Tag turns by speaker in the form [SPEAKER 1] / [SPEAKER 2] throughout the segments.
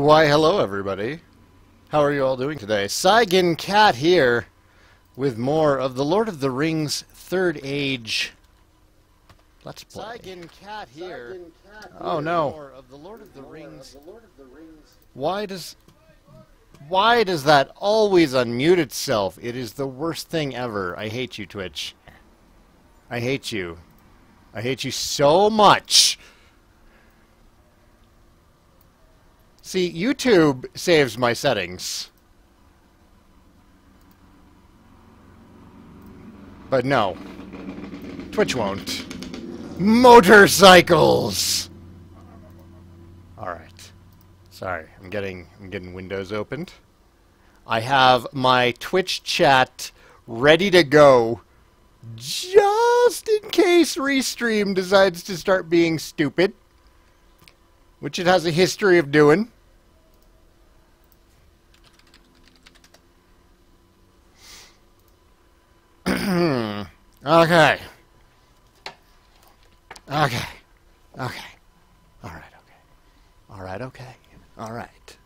[SPEAKER 1] Why, hello everybody. How are you all doing today? Saigan Cat here with more of the Lord of the Rings Third Age Let's Play. Saigan Cat here. Oh no. More of the Lord of the Rings. Why does that always unmute itself? It is the worst thing ever. I hate you, Twitch. I hate you. I hate you so much. See, YouTube saves my settings. But no. Twitch won't. Motorcycles! Alright. Sorry, I'm getting Windows opened. I have my Twitch chat ready to go just in case Restream decides to start being stupid. Which it has a history of doing. Okay. Okay. Okay. Alright, okay. Alright, okay. Alright.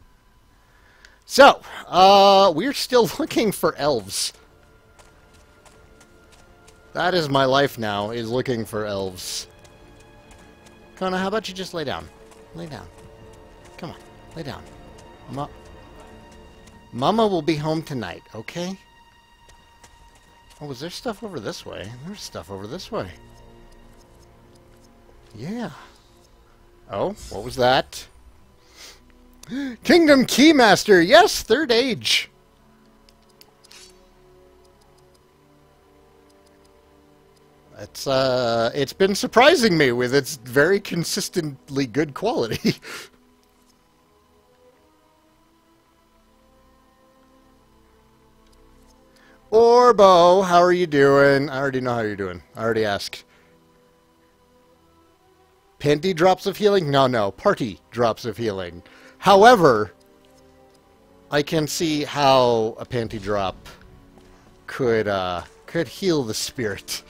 [SPEAKER 1] So, we're still looking for elves. That is my life now, is looking for elves. Kona, how about you just lay down? Lay down. Come on, lay down. Mama will be home tonight, okay? Oh, was there stuff over this way? There's stuff over this way. Yeah. Oh, what was that? Kingdom Keymaster! Yes, Third Age! It's been surprising me with its very consistently good quality. Orbo, how are you doing? I already know how you're doing. I already asked. Panty drops of healing? No, party drops of healing. However, I can see how a panty drop could heal the spirit.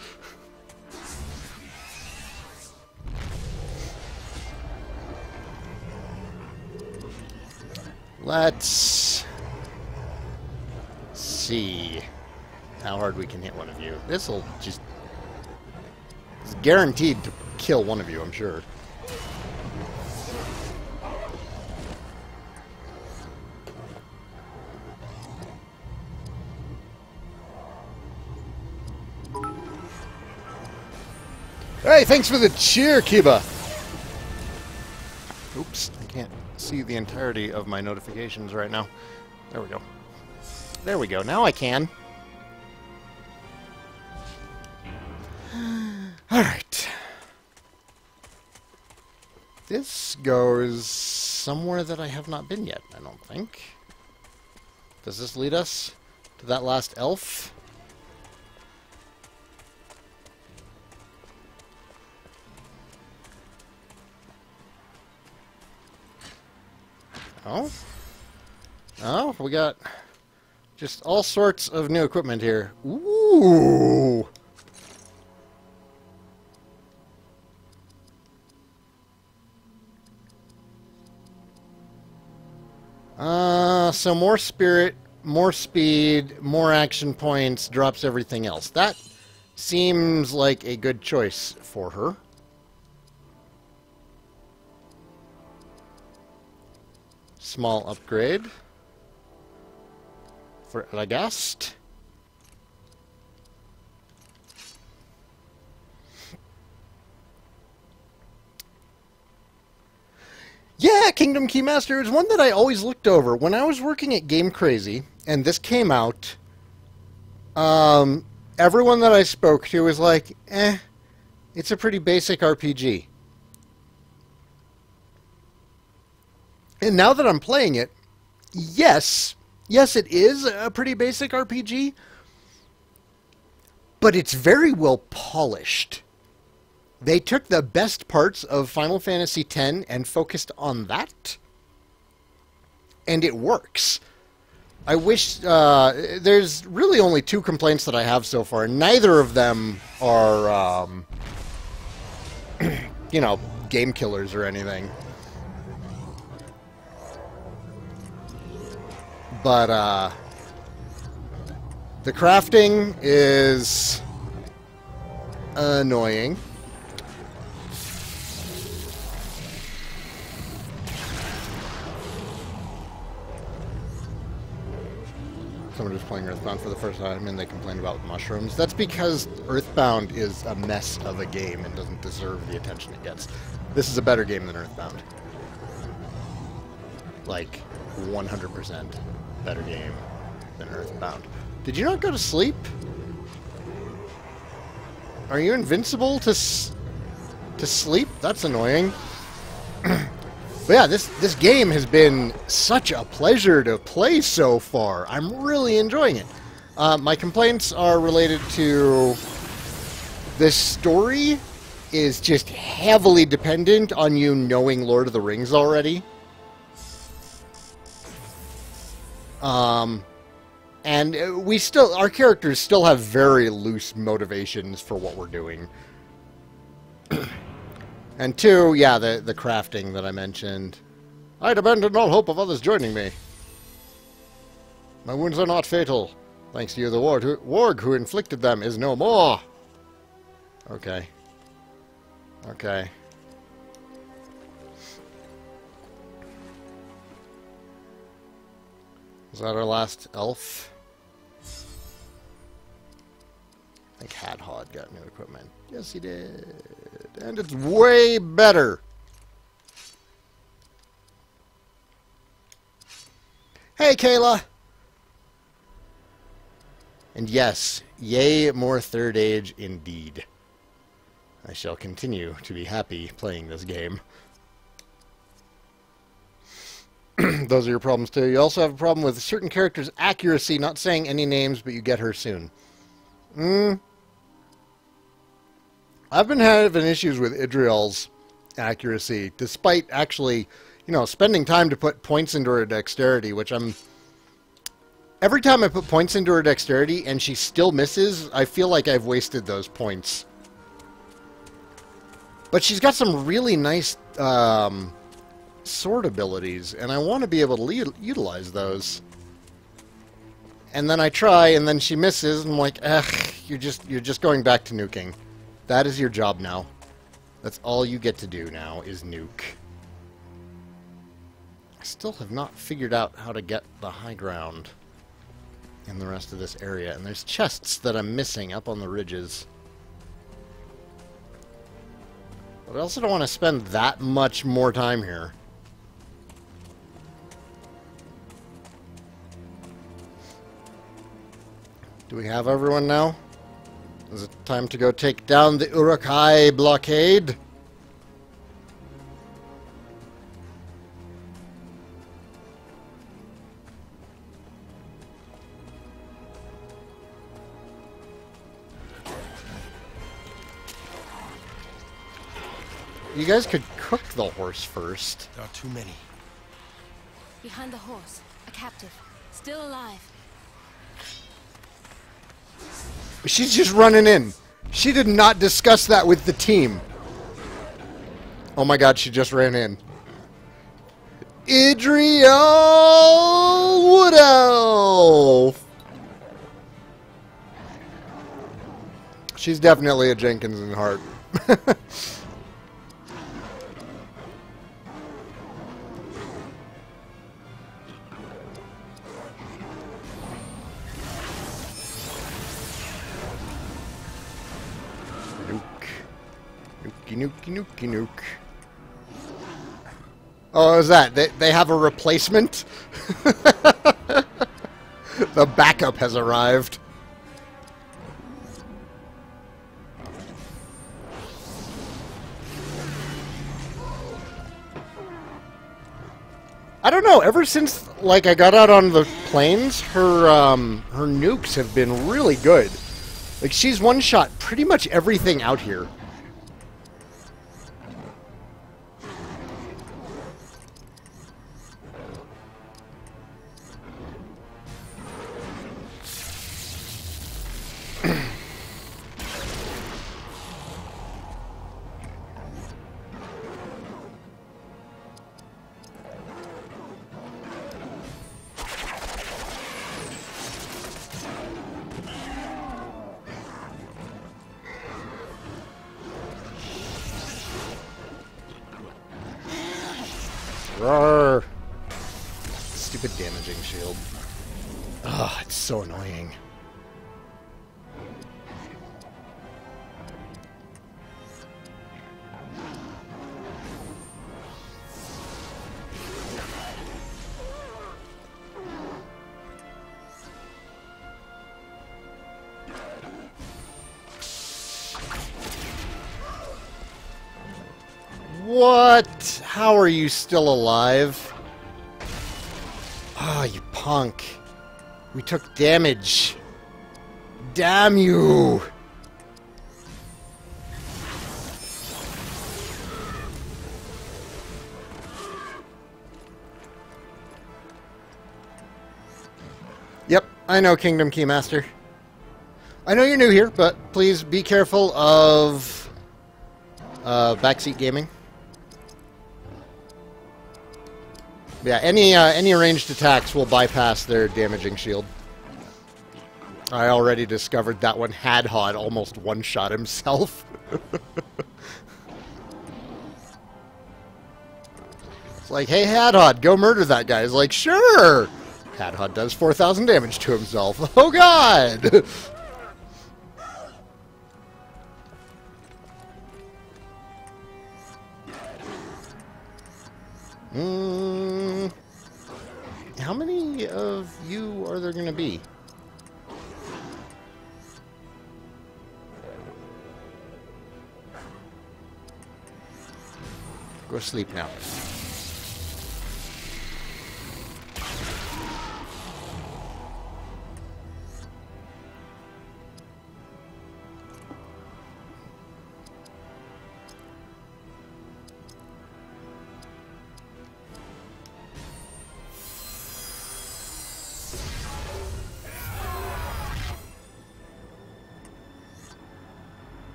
[SPEAKER 1] Let's see how hard we can hit one of you. This'll just... It's guaranteed to kill one of you, I'm sure. Hey, thanks for the cheer, Kiba! Oops, I can't see the entirety of my notifications right now. There we go. There we go, now I can. Alright. This goes somewhere that I have not been yet, I don't think. Does this lead us to that last elf? Oh? Oh, we got just all sorts of new equipment here. Ooh! So more spirit, more speed, more action points, drops everything else. That seems like a good choice for her. Small upgrade for Radagast. Yeah, Kingdom Keymaster is one that I always looked over. When I was working at Game Crazy, and this came out, everyone that I spoke to was like, it's a pretty basic RPG. And now that I'm playing it, yes, it is a pretty basic RPG, but it's very well polished. They took the best parts of Final Fantasy X and focused on that, and it works. I wish... there's really only two complaints that I have so far. Neither of them are, you know, game killers or anything. But, the crafting is annoying. Someone who's playing Earthbound for the first time and they complain about mushrooms. That's because Earthbound is a mess of a game and doesn't deserve the attention it gets. This is a better game than Earthbound. Like, 100% better game than Earthbound. Did you not go to sleep? Are you invincible to sleep? That's annoying. But yeah, this game has been such a pleasure to play so far. I'm really enjoying it. My complaints are related to this story is just heavily dependent on you knowing Lord of the Rings already. And our characters still have very loose motivations for what we're doing. And two, yeah, the crafting that I mentioned. I'd abandoned all hope of others joining me. My wounds are not fatal. Thanks to you, the warg who inflicted them is no more. Okay. Okay. Was that our last elf? I think Hadhod got new equipment. Yes, he did. And it's way better. Hey, Kayla! And yes, yay, more third age indeed. I shall continue to be happy playing this game. Those are your problems too. You also have a problem with certain characters' accuracy, not saying any names, but you get her soon. I've been having issues with Idriel's accuracy, despite actually, you know, spending time to put points into her dexterity, which every time I put points into her dexterity and she still misses, I feel like I've wasted those points. But she's got some really nice sword abilities, and I want to be able to utilize those. And then I try, and then she misses, and I'm like, ugh, you're just going back to nuking. That is your job now. That's all you get to do now, is nuke. I still have not figured out how to get the high ground in the rest of this area, and there's chests that I'm missing up on the ridges. But I also don't want to spend that much more time here. Do we have everyone now? Is it time to go take down the LBRY blockade? You guys could cook the horse first.
[SPEAKER 2] There are too many.
[SPEAKER 3] Behind the horse, a captive, still alive.
[SPEAKER 1] She's just running in. She did not discuss that with the team. Oh my god, she just ran in. Idriel Wood Elf! She's definitely a Jenkins in heart. Nuke, nuke. Oh, is that? They have a replacement? The backup has arrived. I don't know, ever since, like, I got out on the plains, her nukes have been really good. Like, she's one-shot pretty much everything out here. Roar. Stupid damaging shield. Ugh, it's so annoying. What? How are you still alive? Ah, you punk. We took damage. Damn you! Yep, I know, Kingdom Keymaster. I know you're new here, but please be careful of backseat gaming. Yeah, any ranged attacks will bypass their damaging shield. I already discovered that one Hadhod almost one-shot himself. It's like, hey Hadhod, go murder that guy. He's like, sure! Hadhod does 4,000 damage to himself. Oh god! How many of you are there going to be? Go sleep now.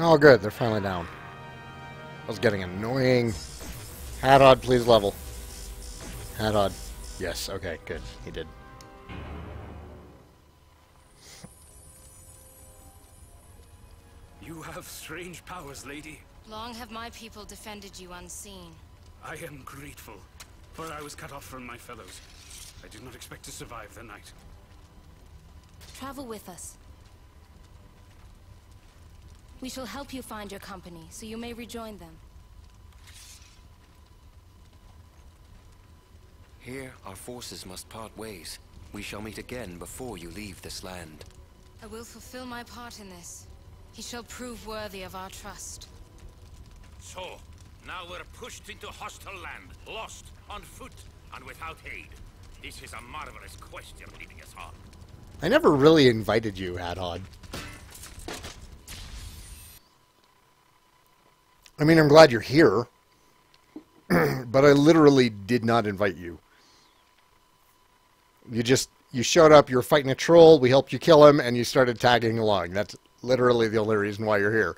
[SPEAKER 1] Oh, good. They're finally down. I was getting annoying. Hadhod, please level. Hadhod. Yes, okay, good. He did.
[SPEAKER 2] You have strange powers, lady.
[SPEAKER 3] Long have my people defended you unseen.
[SPEAKER 2] I am grateful, for I was cut off from my fellows. I did not expect to survive the night.
[SPEAKER 3] Travel with us. We shall help you find your company, so you may rejoin them.
[SPEAKER 4] Here, our forces must part ways. We shall meet again before you leave this land.
[SPEAKER 3] I will fulfill my part in this. He shall prove worthy of our trust.
[SPEAKER 5] So, now we're pushed into hostile land, lost, on foot, and without aid. This is a marvelous quest you're leading us on.
[SPEAKER 1] I never really invited you, Hadhod. I mean, I'm glad you're here, but I literally did not invite you. You showed up, you were fighting a troll, we helped you kill him, and you started tagging along. That's literally the only reason why you're here.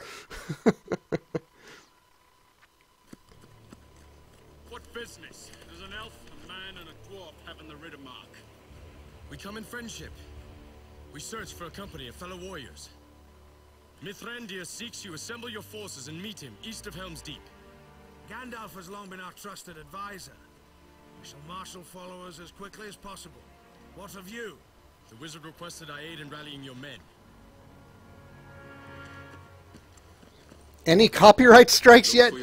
[SPEAKER 6] What business does an elf, a man, and a dwarf have in the Riddermark? We come in friendship. We search for a company of fellow warriors. Mithrandir seeks you. Assemble your forces and meet him east of Helm's Deep.
[SPEAKER 7] Gandalf has long been our trusted advisor. We shall marshal followers as quickly as possible. What of you?
[SPEAKER 6] The wizard requested I aid in rallying your men.
[SPEAKER 1] Any copyright strikes yet?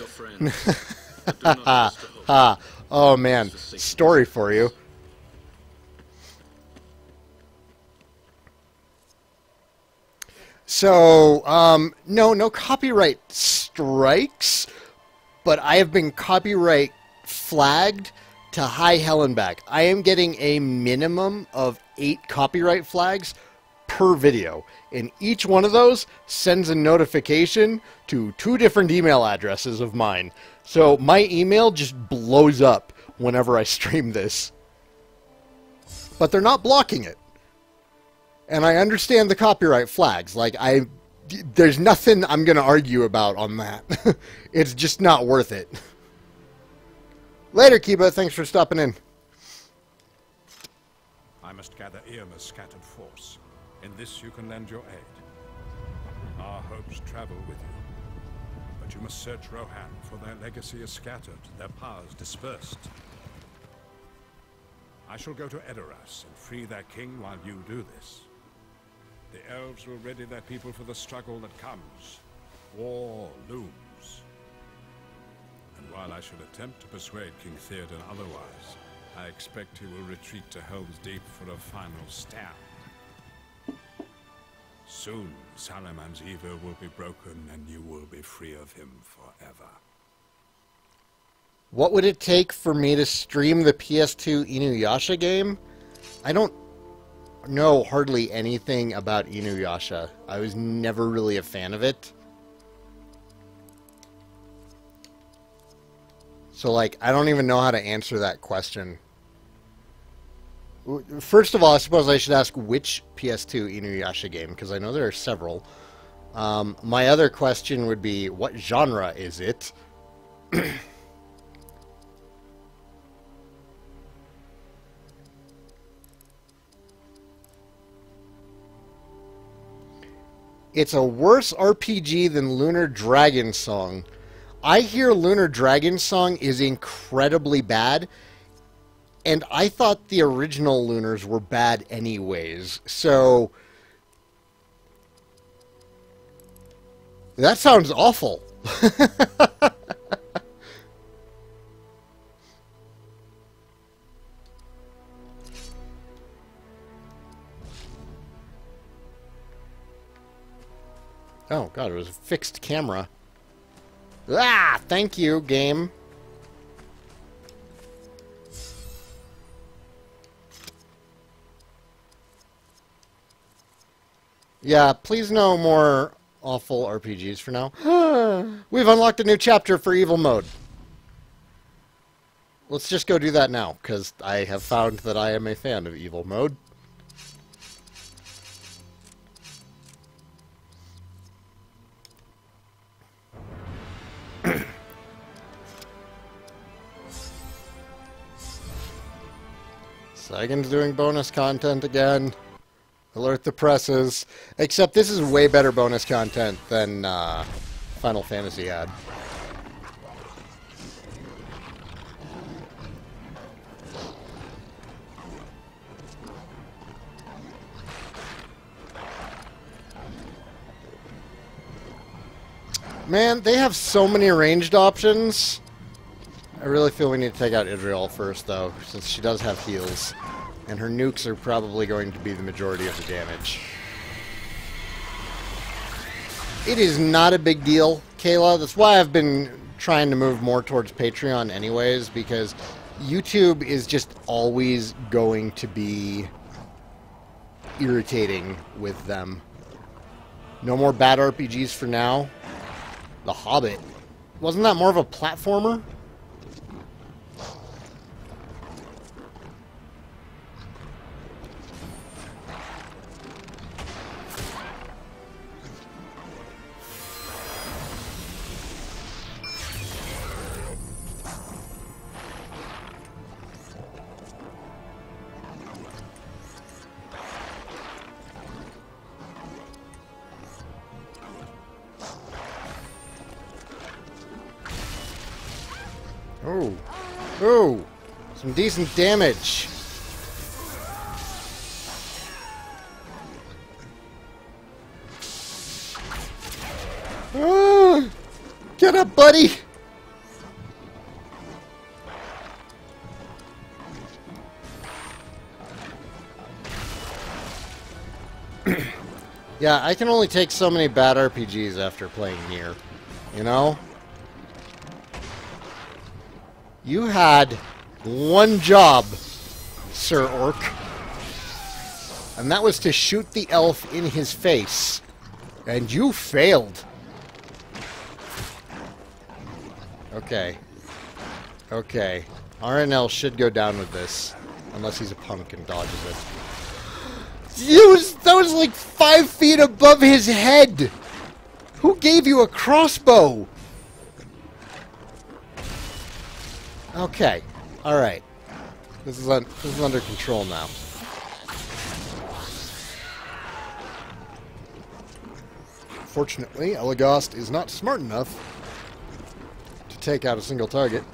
[SPEAKER 1] Oh man, story for you. So, no copyright strikes, but I have been copyright flagged to high hell and back. I am getting a minimum of 8 copyright flags per video, and each one of those sends a notification to 2 different email addresses of mine. So my email just blows up whenever I stream this. But they're not blocking it. And I understand the copyright flags. Like, there's nothing I'm going to argue about on that. It's just not worth it. Later, Kiba. Thanks for stopping in.
[SPEAKER 8] I must gather Irma's scattered force. In this you can lend your aid. Our hopes travel with you. But you must search Rohan, for their legacy is scattered, their powers dispersed. I shall go to Edoras and free their king while you do this. The elves will ready their people for the struggle that comes. War looms. And while I shall attempt to persuade King Theoden otherwise, I expect he will retreat to Helm's Deep for a final stand. Soon, Salaman's evil will be broken and you will be free of him forever.
[SPEAKER 1] What would it take for me to stream the PS2 Inuyasha game? I don't know hardly anything about Inuyasha. I was never really a fan of it. So, like, I don't even know how to answer that question. First of all, I suppose I should ask which PS2 Inuyasha game, because I know there are several. My other question would be, what genre is it? It's a worse RPG than Lunar Dragon Song. I hear Lunar Dragon Song is incredibly bad, and I thought the original Lunars were bad anyways, so that sounds awful. Oh god, it was a fixed camera. Ah, thank you, game. Yeah, please no more awful RPGs for now. We've unlocked a new chapter for Evil Mode. Let's just go do that now, because I have found that I am a fan of Evil Mode. Saigan's doing bonus content again. Alert the presses. Except this is way better bonus content than Final Fantasy had. Man, they have so many ranged options. I really feel we need to take out Idriel first, though, since she does have heals. And her nukes are probably going to be the majority of the damage. It is not a big deal, Kayla. That's why I've been trying to move more towards Patreon anyways, because YouTube is just always going to be irritating with them. No more bad RPGs for now. The Hobbit. Wasn't that more of a platformer? Oh. Oh. Some decent damage. Ah, get up, buddy. Yeah, I can only take so many bad RPGs after playing Nier, you know? You had one job, Sir Orc, and that was to shoot the elf in his face, and you failed. Okay. Okay. RNL should go down with this, unless he's a punk and dodges it. That was like 5 feet above his head! Who gave you a crossbow? Okay. Alright. This is under control now. Unfortunately, Elagast is not smart enough to take out a single target.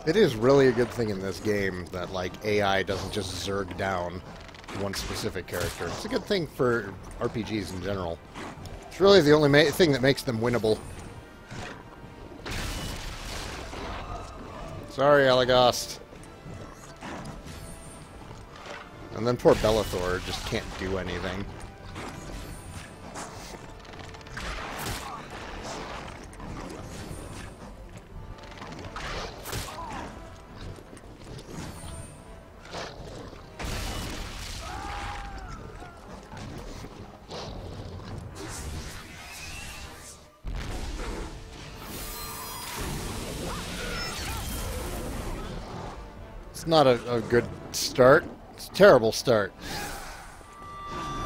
[SPEAKER 1] It is really a good thing in this game that, like, AI doesn't just zerg down one specific character. It's a good thing for RPGs in general. It's really the only thing that makes them winnable. Sorry, Elagast. And then poor Bellathor just can't do anything. It's not a good start. It's a terrible start.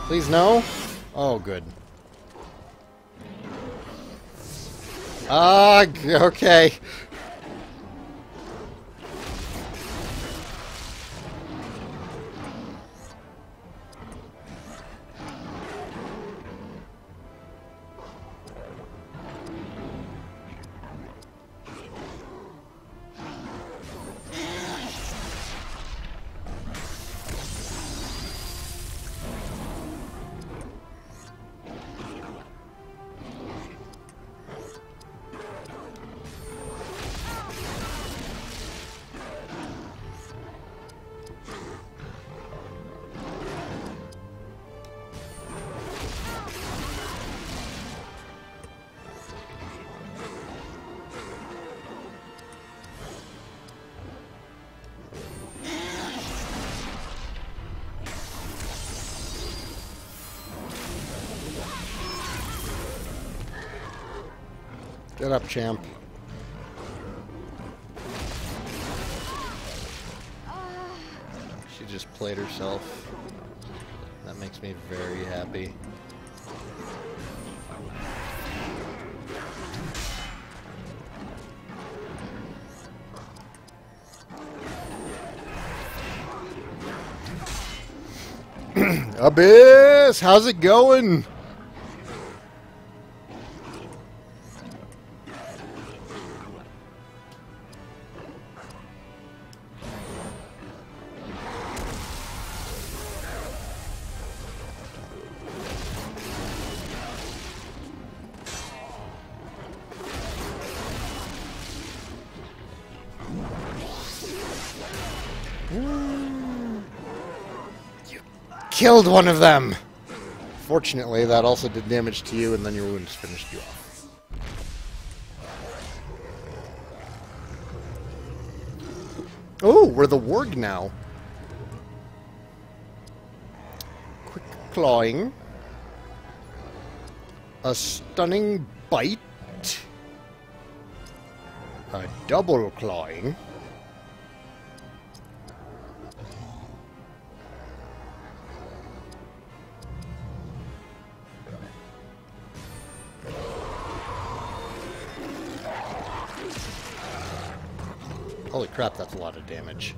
[SPEAKER 1] Please no? Oh, good. Ah, okay. Get up, champ. She just played herself. That makes me very happy. Abyss! How's it going? Killed one of them! Fortunately, that also did damage to you, and then your wounds finished you off. Oh, we're the warg now. Quick clawing. A stunning bite. A double clawing. Holy crap, that's a lot of damage.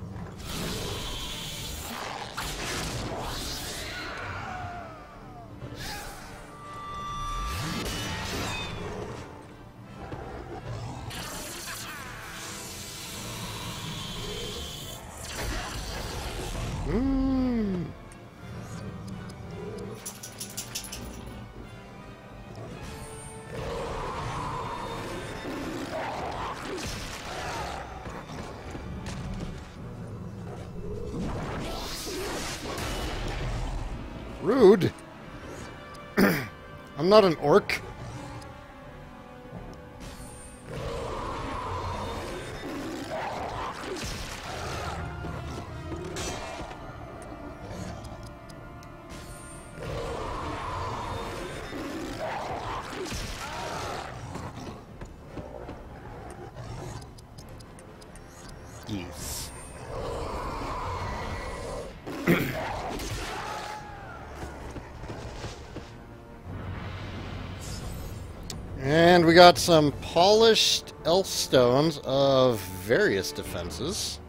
[SPEAKER 1] Rude. I'm not an orc. Yes. And we got some polished elf stones of various defenses.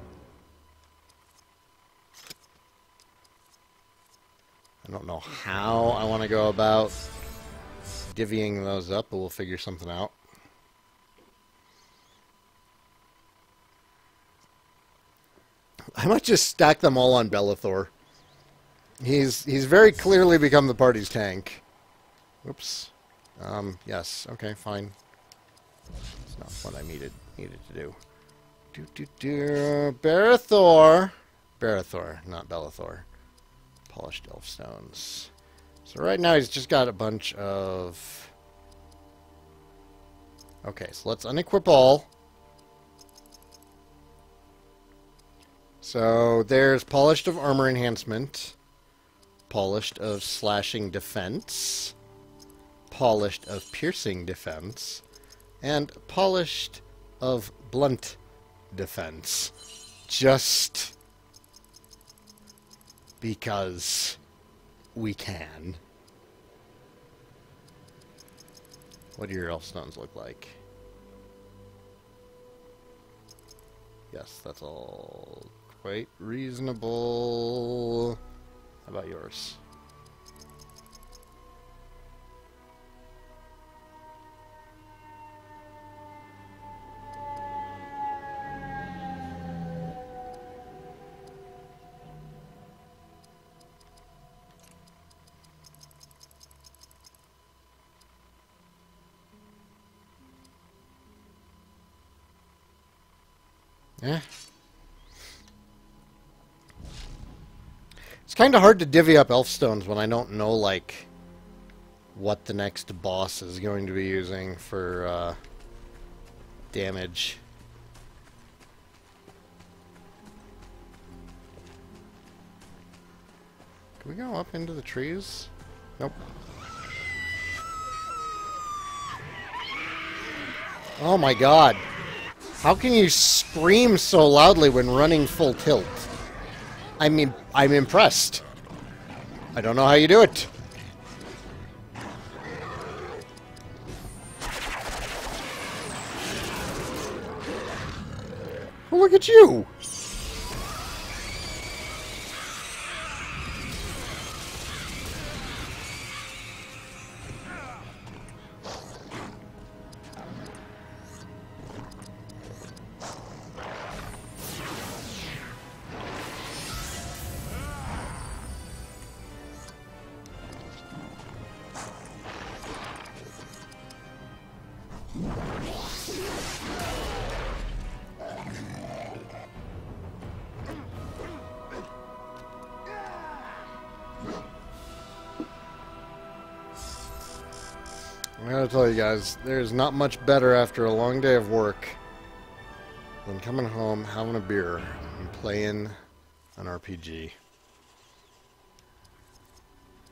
[SPEAKER 1] I don't know how I want to go about divvying those up, but we'll figure something out. I might just stack them all on Belethor. He's very clearly become the party's tank. Oops. Yes. Okay, fine. It's not what I needed to do. Barethor. Barethor, not Belethor. Polished elf stones. So right now he's just got a bunch of... Okay, so let's unequip all. So there's polished of armor enhancement, polished of slashing defense, polished of piercing defense, and polished of blunt defense. Just because we can. What do your elf stones look like? Yes, that's all quite reasonable. How about yours? Yeah. It's kind of hard to divvy up elf stones when I don't know, like, what the next boss is going to be using for damage. Can we go up into the trees? Nope. Oh my god. How can you scream so loudly when running full tilt? I mean, I'm impressed. I don't know how you do it. Well, look at you. I gotta tell you guys, there's not much better after a long day of work than coming home, having a beer, and playing an RPG.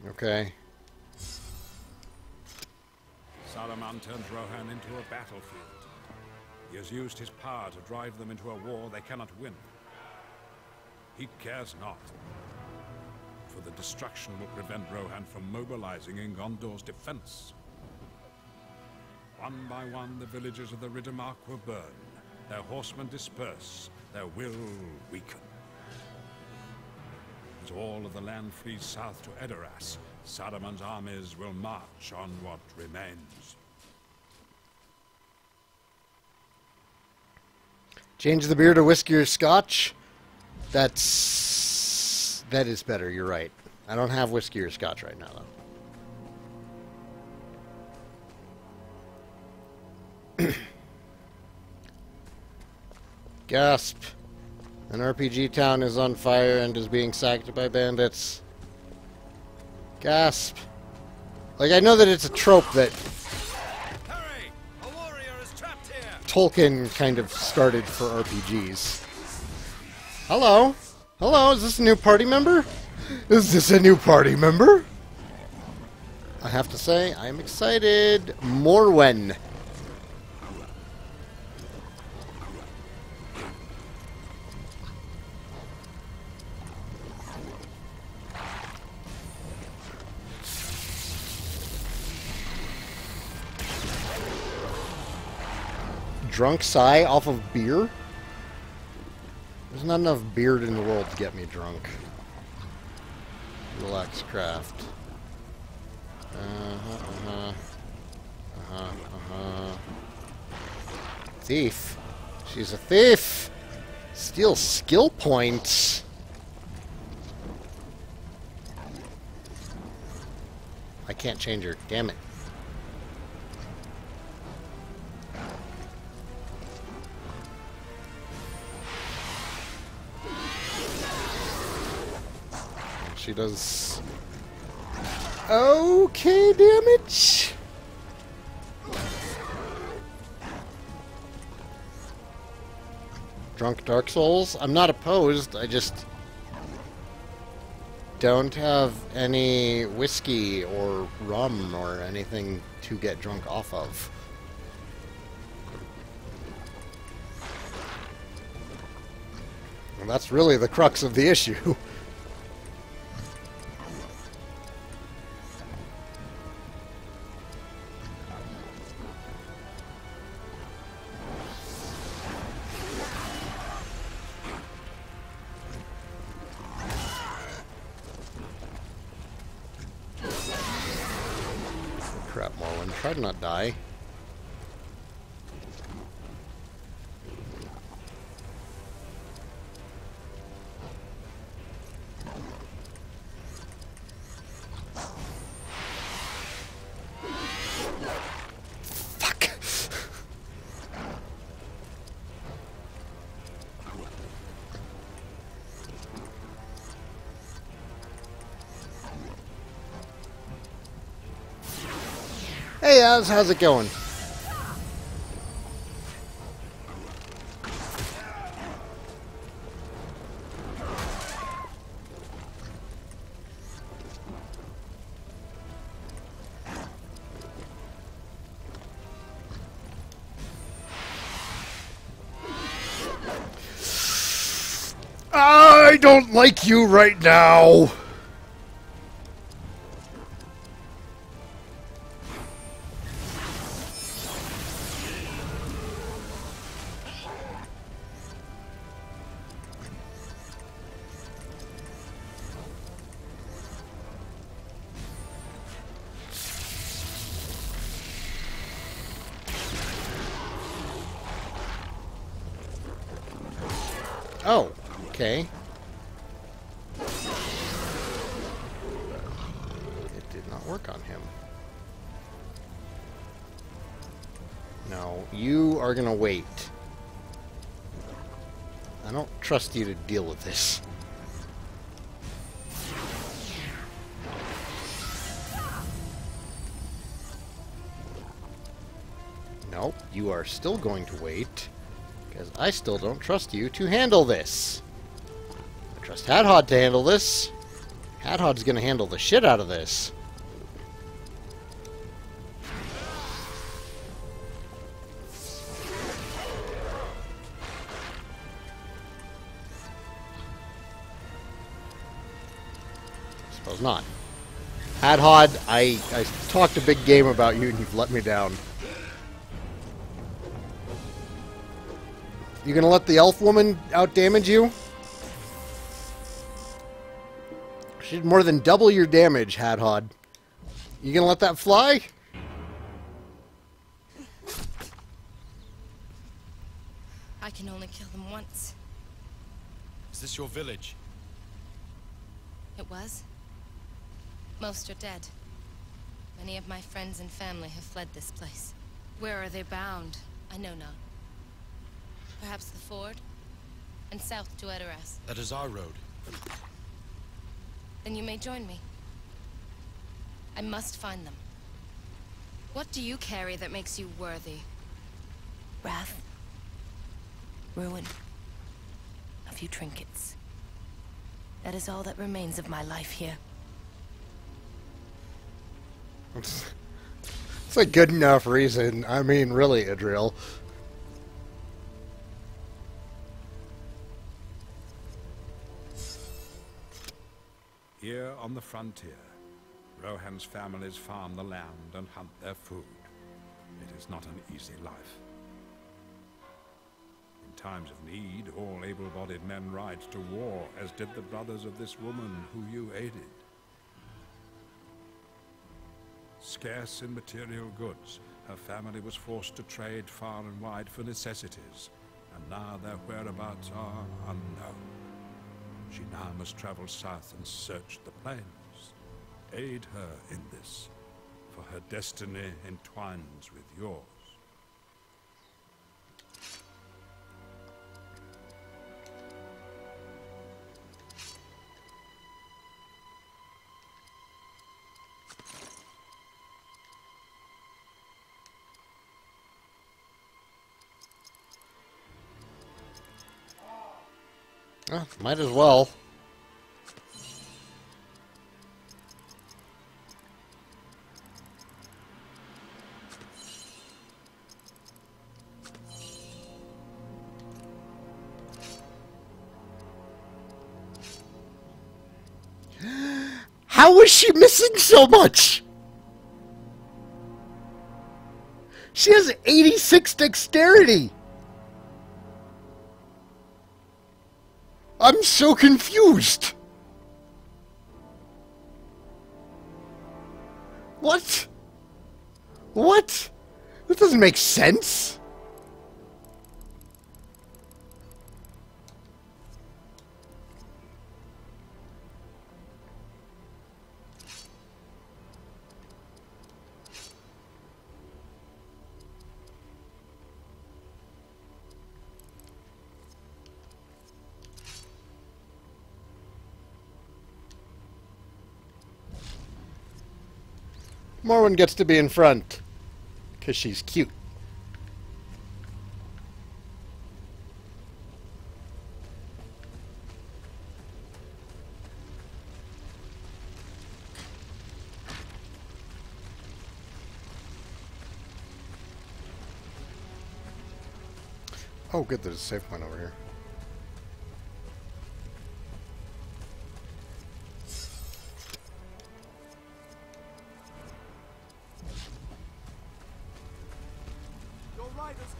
[SPEAKER 1] Okay?
[SPEAKER 8] Saruman turns Rohan into a battlefield. He has used his power to drive them into a war they cannot win. He cares not, for the destruction will prevent Rohan from mobilizing in Gondor's defense. One by one, the villages of the Riddermark will burn, their horsemen disperse, their will weaken. As all of the land flees south to Edoras, Saruman's armies will march on what remains.
[SPEAKER 1] Change the beer to whiskey or scotch? That is better, you're right. I don't have whiskey or scotch right now, though. Gasp. An RPG town is on fire and is being sacked by bandits. Gasp. Like, I know that it's a trope that
[SPEAKER 7] Hurry! A warrior is trapped here!
[SPEAKER 1] Tolkien kind of started for RPGs. Hello? Hello, is this a new party member? Is this a new party member? I have to say, I'm excited. Morwen. Drunk Sai off of beer? There's not enough beer in the world to get me drunk. Relax craft. Thief. She's a thief! Steal skill points! I can't change her. Damn it. She does okay damage. Drunk Dark Souls? I'm not opposed, I just don't have any whiskey or rum or anything to get drunk off of. And that's really the crux of the issue. Crap, Morwen. Try to not die. Fuck! Hey, how's it going? I don't like you right now. Oh, okay. It did not work on him. No, you are gonna wait. I don't trust you to deal with this. No, you are still going to wait. Because I still don't trust you to handle this. I trust Hadhod to handle this. Hadhod's gonna handle the shit out of this. Suppose not. Hadhod, I talked a big game about you and you've let me down. You gonna let the elf woman outdamage you? She did more than double your damage, Hadhod. You gonna let that fly?
[SPEAKER 3] I can only kill them once.
[SPEAKER 6] Is this your village?
[SPEAKER 3] It was. Most are dead. Many of my friends and family have fled this place. Where are they bound? I know not. Perhaps the ford? And south to Edoras.
[SPEAKER 6] That is our road.
[SPEAKER 3] Then you may join me. I must find them. What do you carry that makes you worthy? Wrath. Ruin. A few trinkets. That is all that remains of my life here.
[SPEAKER 1] It's a good enough reason. I mean, really, Adriel.
[SPEAKER 8] Here on the frontier, Rohan's families farm the land and hunt their food. It is not an easy life. In times of need, all able-bodied men ride to war, as did the brothers of this woman who you aided. Scarce in material goods, her family was forced to trade far and wide for necessities, and now their whereabouts are unknown. She now must travel south and search the plains. Aid her in this, for her destiny entwines with yours.
[SPEAKER 1] Might as well. How was she missing so much? She has 86 dexterity. I'm so confused. What? What? That doesn't make sense. Morwen gets to be in front, because she's cute. Oh good, there's a safe point over here.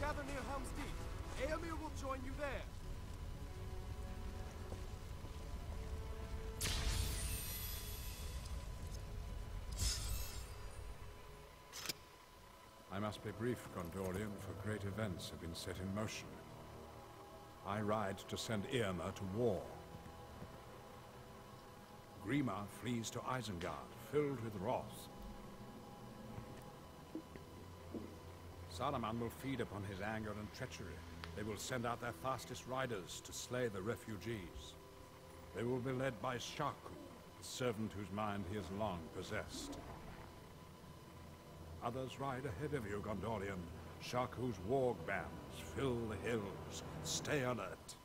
[SPEAKER 9] Gather near Helm's Deep. Eomer will join you there.
[SPEAKER 8] I must be brief, Gondorian, for great events have been set in motion. I ride to send Eomer to war. Grima flees to Isengard, filled with wrath. Saruman will feed upon his anger and treachery. They will send out their fastest riders to slay the refugees. They will be led by Shaku, the servant whose mind he has long possessed. Others ride ahead of you, Gondorian. Shaku's warg bands fill the hills. Stay alert.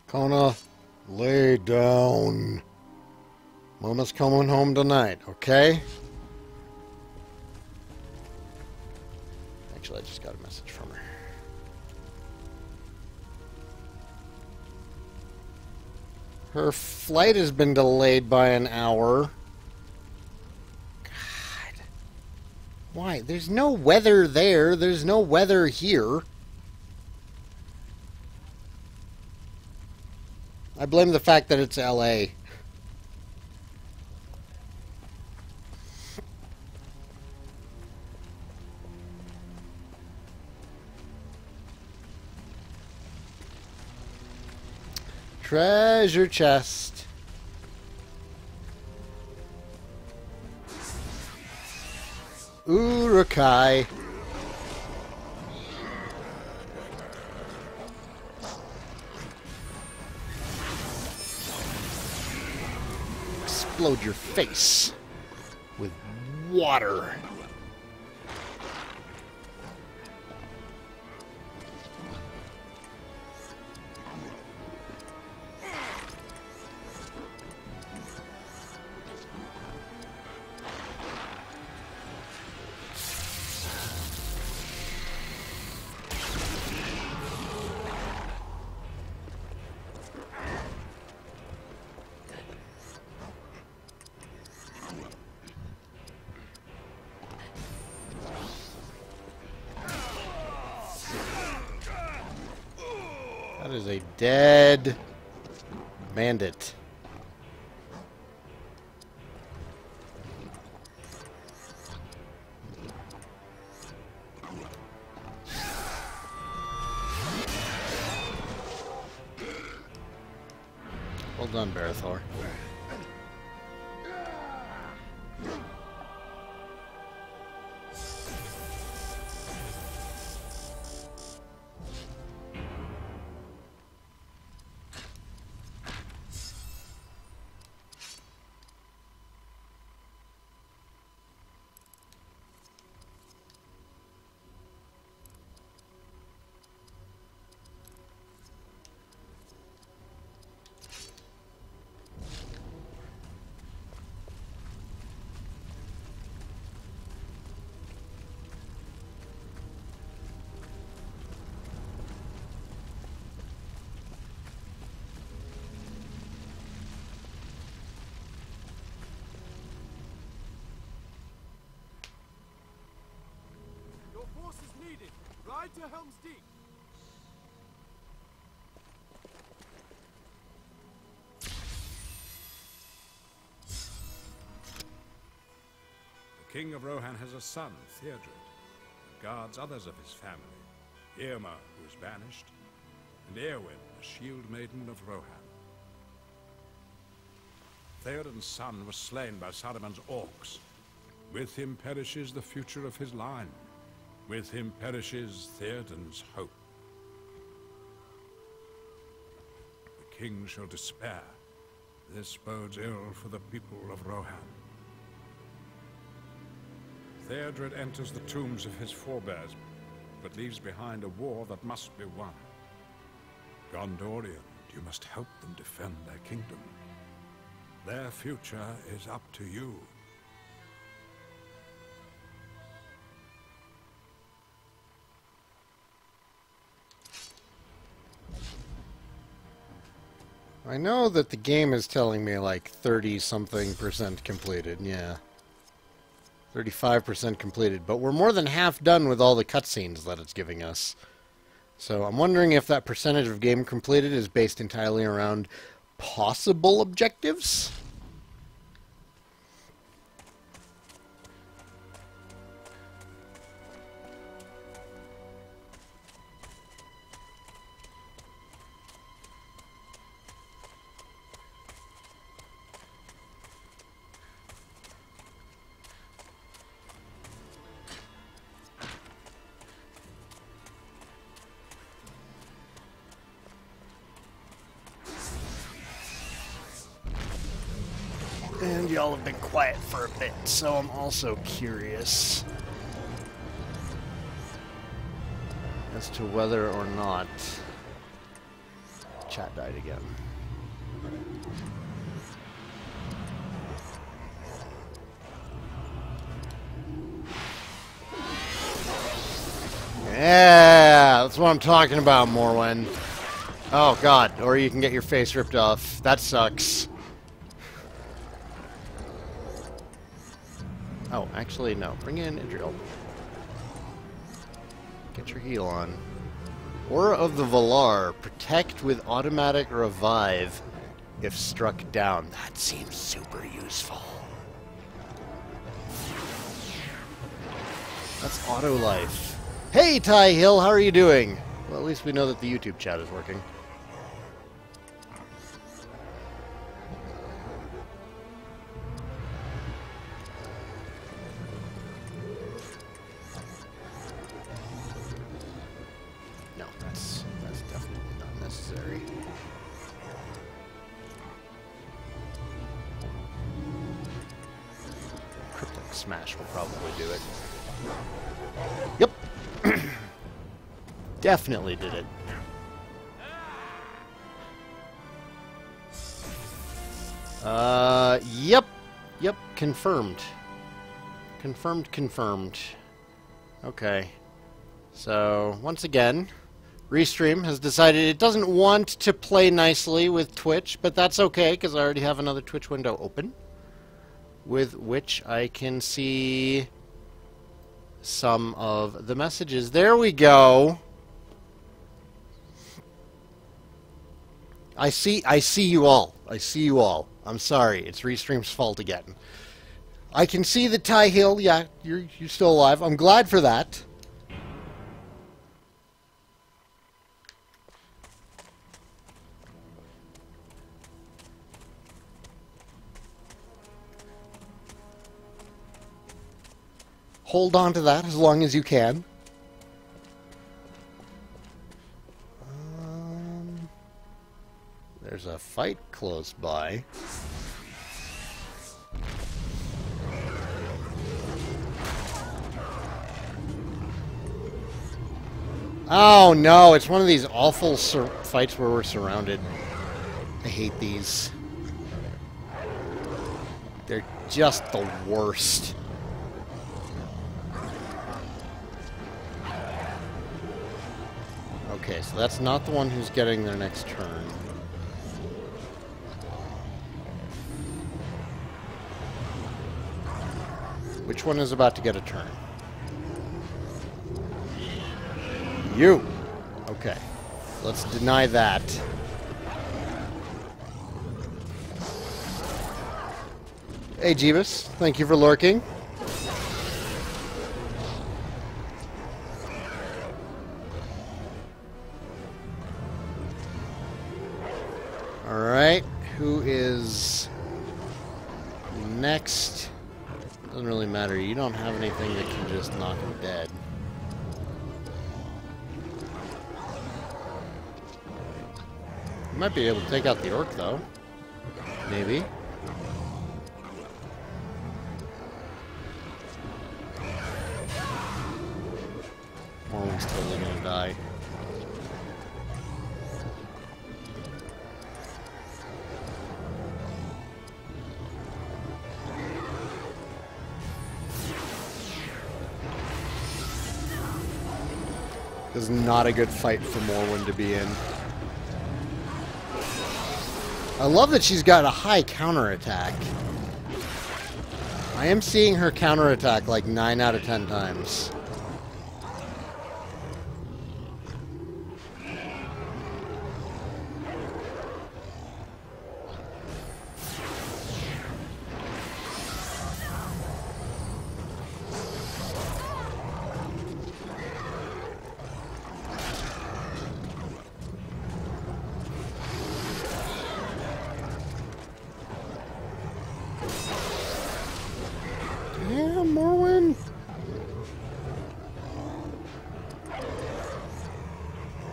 [SPEAKER 1] Kona, lay down. Mama's coming home tonight, okay? Actually, I just got a message from her. Her flight has been delayed by an hour. God. Why? There's no weather there. There's no weather here. I blame the fact that it's LA. Treasure chest. Urukai. Explode your face with water. That is a dead bandit. Well done, Barathor.
[SPEAKER 9] Your force is needed. Ride to Helm's Deep.
[SPEAKER 8] The King of Rohan has a son, Theodred, who guards others of his family. Irma, who is banished, and Eowyn, the shield maiden of Rohan. Theoden's son was slain by Saruman's orcs. With him perishes the future of his line. With him perishes Theoden's hope. The king shall despair. This bodes ill for the people of Rohan. Theodred enters the tombs of his forebears, but leaves behind a war that must be won. Gondorian, you must help them defend their kingdom. Their future is up to you.
[SPEAKER 1] I know that the game is telling me like 30-something% completed, yeah. 35% completed, but we're more than half done with all the cutscenes that it's giving us. So I'm wondering if that percentage of game completed is based entirely around possible objectives? And y'all have been quiet for a bit, so I'm also curious as to whether or not chat died again. Yeah, that's what I'm talking about, Morwen. Oh god, or you can get your face ripped off. That sucks. Oh, actually, no. Bring in Idril. Get your heal on. Aura of the Valar. Protect with automatic revive if struck down. That seems super useful. That's auto life. Hey, Ty Hill, how are you doing? Well, at least we know that the YouTube chat is working. Smash will probably do it. Yep. Definitely did it. Yep. Yep, confirmed. Confirmed. Okay. So, once again, Restream has decided it doesn't want to play nicely with Twitch, but that's okay, because I already have another Twitch window open, with which I can see some of the messages. There we go. I see you all. I see you all. I'm sorry. It's Restream's fault again. I can see the Ty Hill. Yeah, you're still alive. I'm glad for that. hold on to that as long as you can. There's a fight close by. Oh no, it's one of these awful fights where we're surrounded. I hate these. They're just the worst. Okay, so that's not the one who's getting their next turn. Which one is about to get a turn? You! Okay. Let's deny that. Hey, Jeebus. Thank you for lurking. Alright. Who is next? Doesn't really matter. You don't have anything that can just knock him dead. You might be able to take out the orc, though. Maybe. Morwen's totally gonna die. This is not a good fight for Morwen to be in. I love that she's got a high counterattack. I am seeing her counterattack like 9 out of 10 times. Morwen.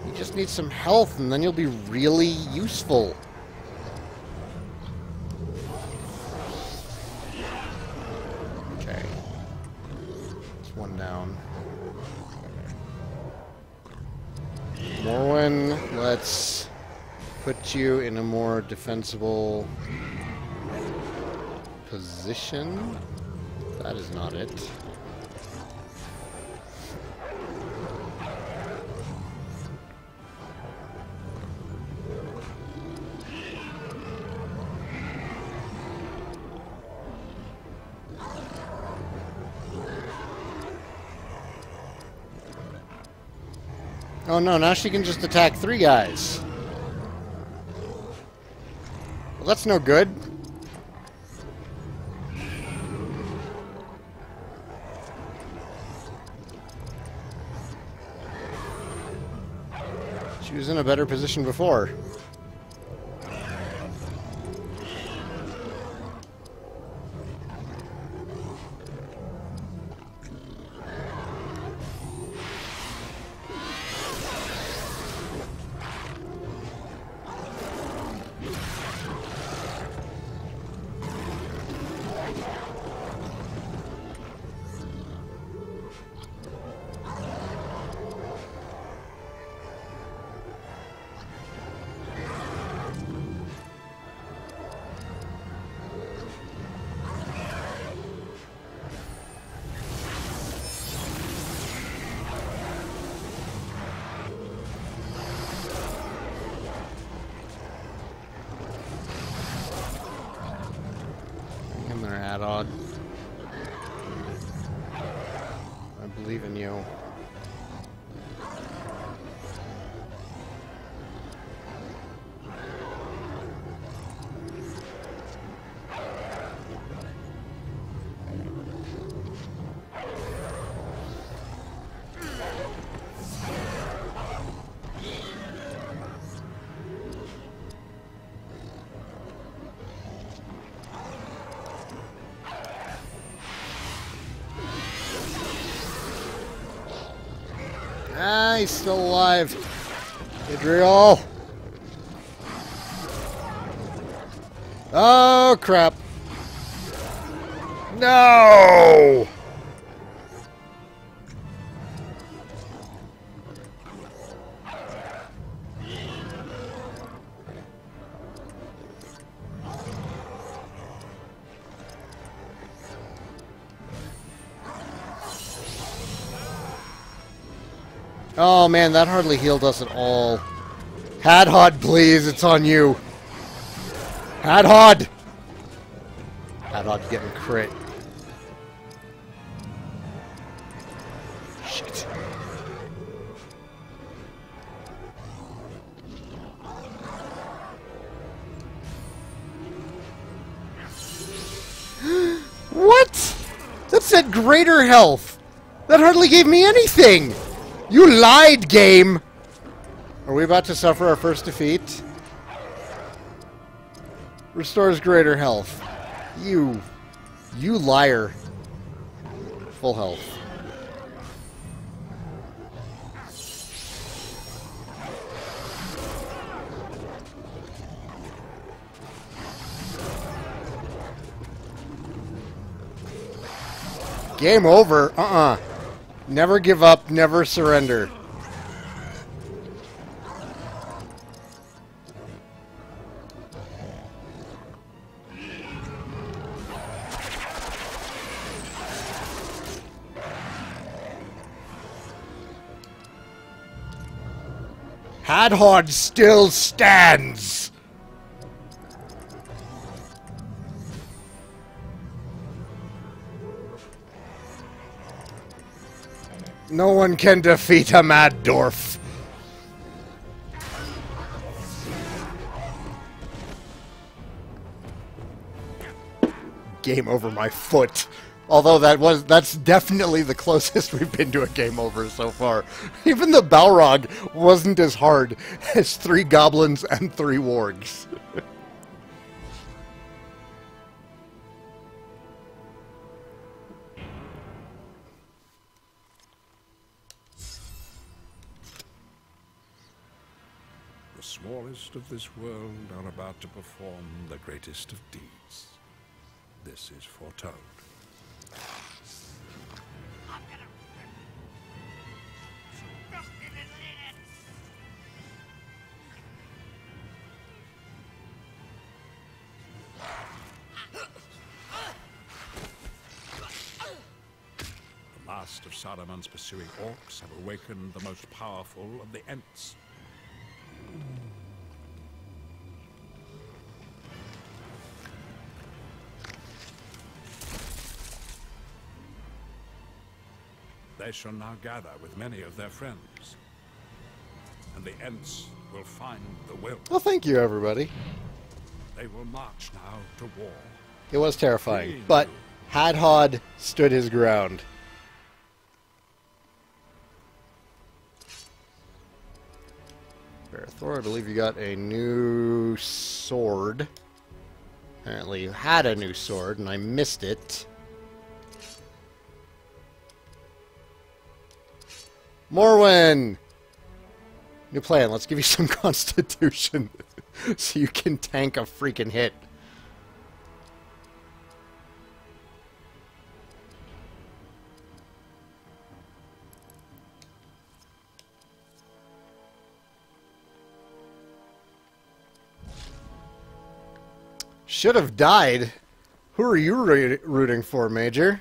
[SPEAKER 1] You just need some health and then you'll be really useful. Okay. It's one down. Morwen, let's put you in a more defensible position. That is not it. Oh no, now she can just attack 3 guys. Well, that's no good. She was in a better position before. Add-on. I believe in you. he's still alive. Idriel. Oh, crap. No! Oh man, that hardly healed us at all. Hadhod, please, it's on you. Hadhod! Hadhod's getting crit. Shit. What? That said greater health. That hardly gave me anything. You lied, game! Are we about to suffer our first defeat? Restores greater health. You liar. Full health. Game over? Never give up, never surrender. Hadhod still stands! No one can defeat a mad dwarf. Game over my foot. Although that's definitely the closest we've been to a game over so far. Even the Balrog wasn't as hard as 3 goblins and 3 wargs.
[SPEAKER 8] The smallest of this world are about to perform the greatest of deeds. This is foretold. The last of Saruman's pursuing orcs have awakened the most powerful of the Ents. They shall now gather with many of their friends, and the Ents will find the will.
[SPEAKER 1] Well, thank you, everybody.
[SPEAKER 8] They will march now to war.
[SPEAKER 1] It was terrifying, but Hadhod stood his ground. Thor, I believe you got a new sword. Apparently you had a new sword, and I missed it. Morwen! New plan, let's give you some constitution so you can tank a freaking hit. Should have died. Who are you rooting for, Major?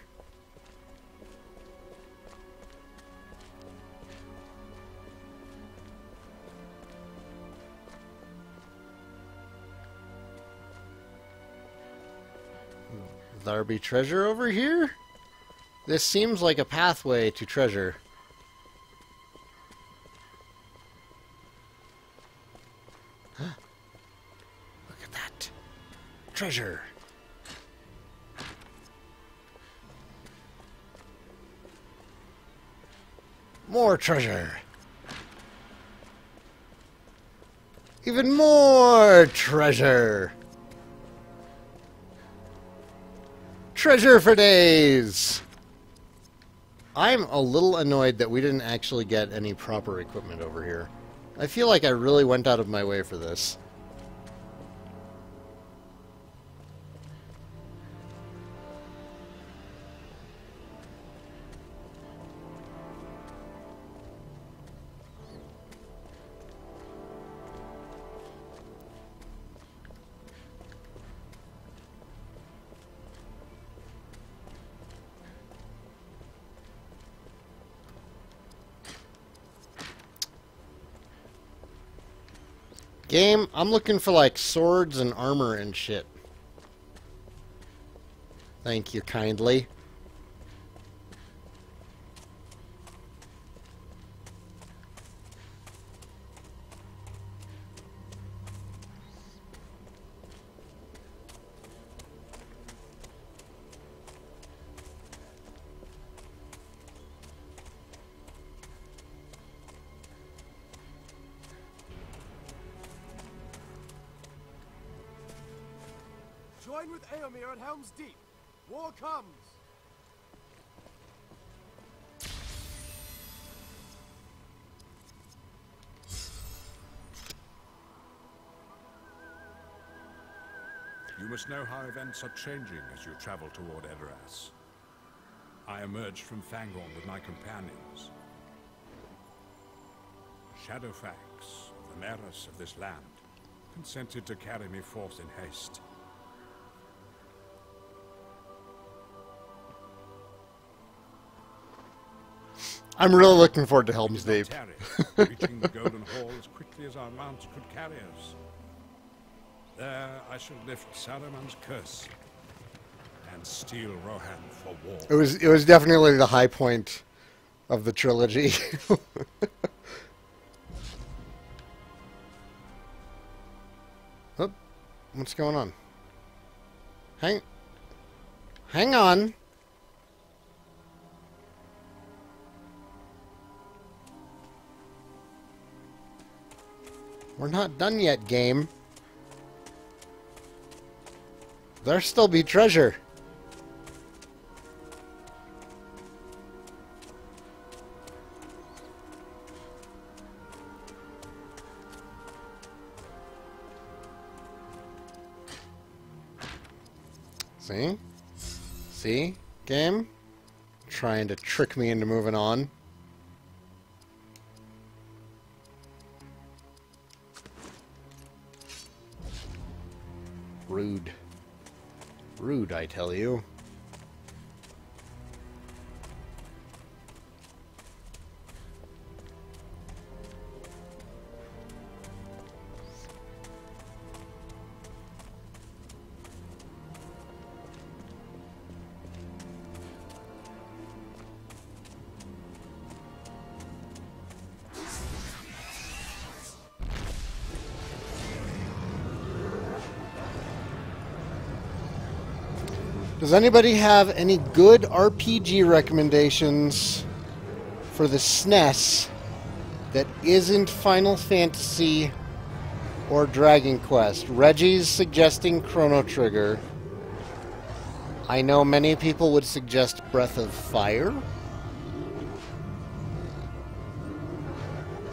[SPEAKER 1] There be treasure over here? This seems like a pathway to treasure. Huh. Look at that. Treasure. More treasure. Even more treasure. Treasure for days. I'm a little annoyed that we didn't actually get any proper equipment over here. I feel like I really went out of my way for this. Game, I'm looking for, like, swords and armor and shit. Thank you kindly.
[SPEAKER 9] Join with Eomer at Helm's Deep. War comes.
[SPEAKER 8] You must know how events are changing as you travel toward Edoras. I emerged from Fangorn with my companions. Shadowfax, the mayoress of this land, consented to carry me forth in haste.
[SPEAKER 1] I'm really looking forward to Helm's Deep.
[SPEAKER 8] Reaching the Golden Hall as quickly as our mounts could carry us. There I shall lift Saruman's curse and steel Rohan for war.
[SPEAKER 1] It was definitely the high point of the trilogy. Oh, what's going on? Hang on. We're not done yet, game. There still be treasure. See? See, game? Trying to trick me into moving on. Rude. Rude, I tell you. Does anybody have any good RPG recommendations for the SNES that isn't Final Fantasy or Dragon Quest? Reggie's suggesting Chrono Trigger. I know many people would suggest Breath of Fire.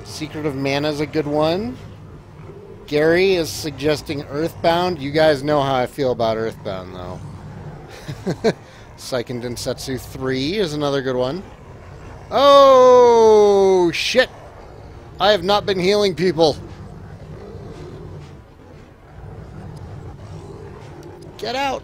[SPEAKER 1] Secret of Mana's a good one. Gary is suggesting Earthbound. You guys know how I feel about Earthbound, though. Saigan Densetsu 3 is another good one. Oh, shit! I have not been healing people. Get out!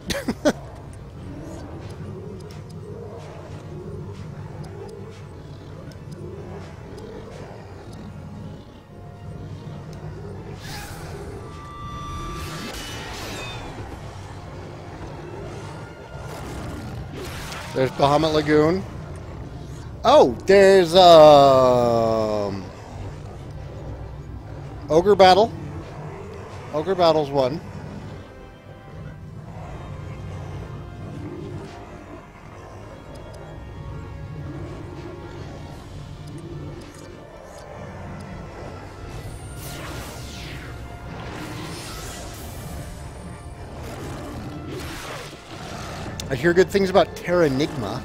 [SPEAKER 1] There's Bahamut Lagoon. Oh, there's Ogre Battle. Ogre Battle's one. I hear good things about Terranigma.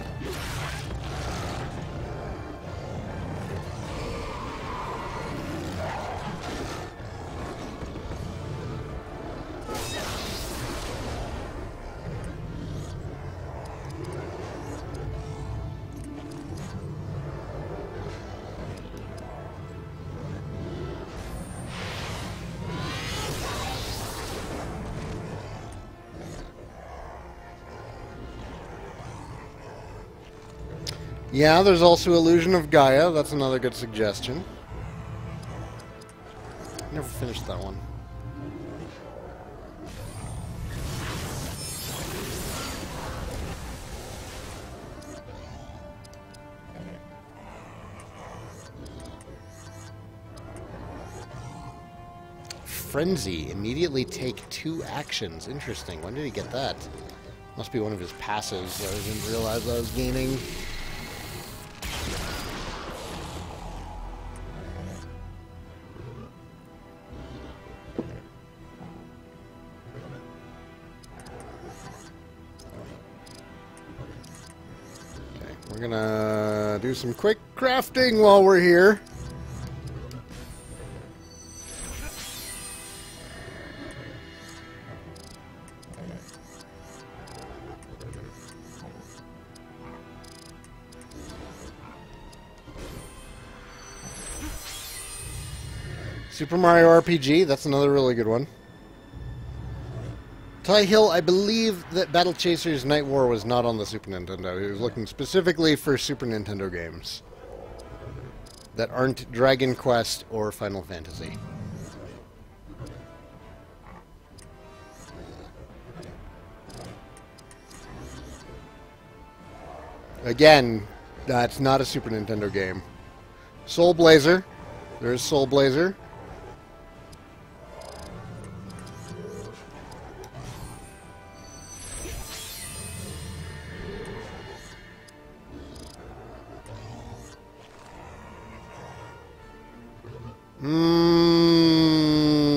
[SPEAKER 1] Yeah, there's also Illusion of Gaia. That's another good suggestion. Never finished that one. Frenzy. Immediately take 2 actions. Interesting. When did he get that? Must be one of his passives that I didn't realize I was gaining. Okay, we're gonna do some quick crafting while we're here. Super Mario RPG, that's another really good one. Ty Hill, I believe that Battle Chasers Night War was not on the Super Nintendo. He was looking specifically for Super Nintendo games that aren't Dragon Quest or Final Fantasy. Again, that's not a Super Nintendo game. Soul Blazer. There's Soul Blazer.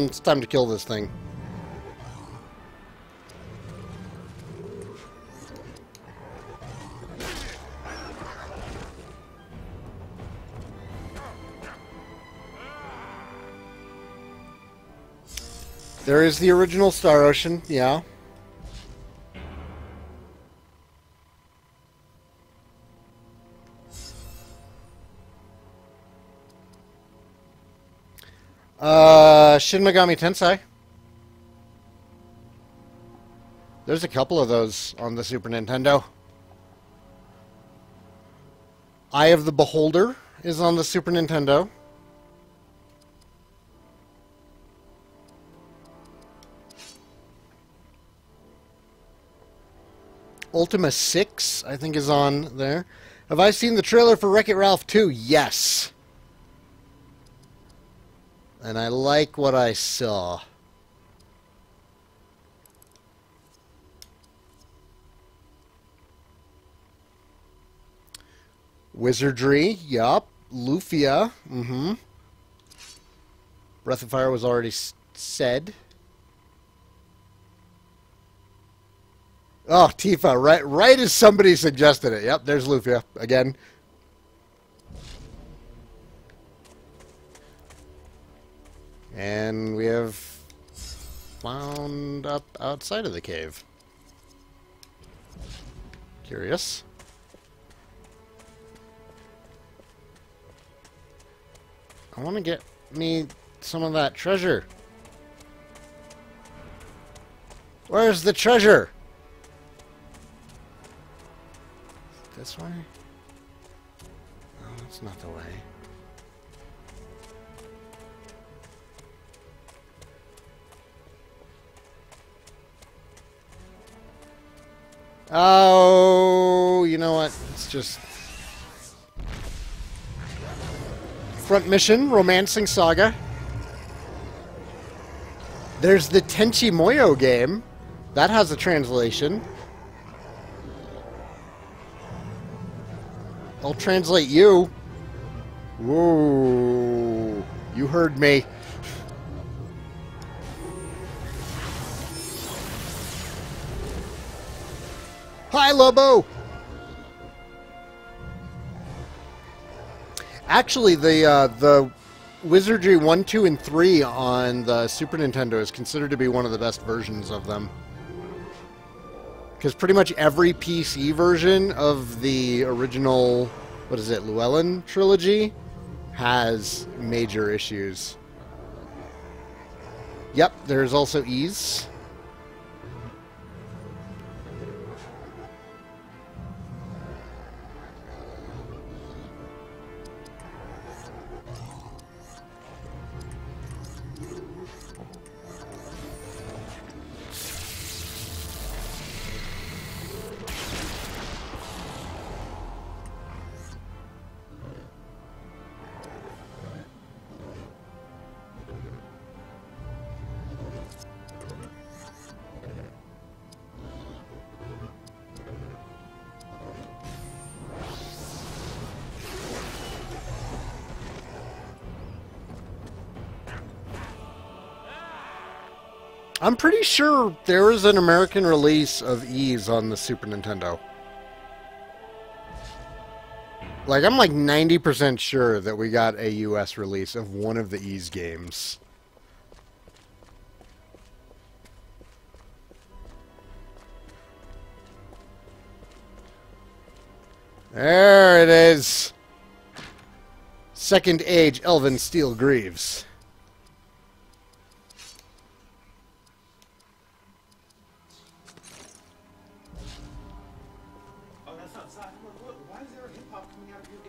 [SPEAKER 1] It's time to kill this thing. There is the original Star Ocean, yeah. Shin Megami Tensei. There's a couple of those on the Super Nintendo. Eye of the Beholder is on the Super Nintendo. Ultima 6, I think, is on there. Have I seen the trailer for Wreck-It Ralph 2? Yes. And I like what I saw. Wizardry, yup. Lufia, Breath of Fire was already said. Oh, Tifa, right as somebody suggested it. Yep, there's Lufia again. And we have wound up outside of the cave. Curious. I want to get me some of that treasure. Where's the treasure? This way? No, that's not the way. Oh, you know what? It's just... Front mission, Romancing Saga. There's the Tenchi Muyo game. That has a translation. I'll translate you. Whoa. You heard me. Hi, Lobo! Actually, the Wizardry 1, 2, and 3 on the Super Nintendo is considered to be one of the best versions of them. Because pretty much every PC version of the original, what is it, Llewellyn trilogy, has major issues. Yep, there's also Ease. I'm pretty sure there is an American release of Ys on the Super Nintendo. Like, I'm like 90% sure that we got a US release of one of the Ys games. There it is. Second Age Elven Steel Greaves.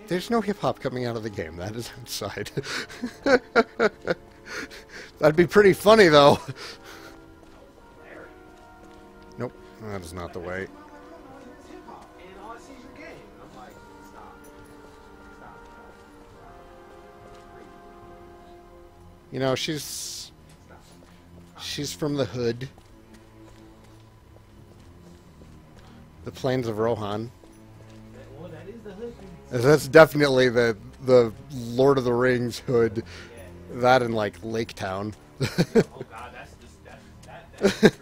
[SPEAKER 1] There's no hip-hop coming out of the game. That is outside. That'd be pretty funny, though. Nope, that is not the way. You know, she's from the hood. The Plains of Rohan. That's definitely the Lord of the Rings hood. That and like Lake Town.
[SPEAKER 10] Oh God, that's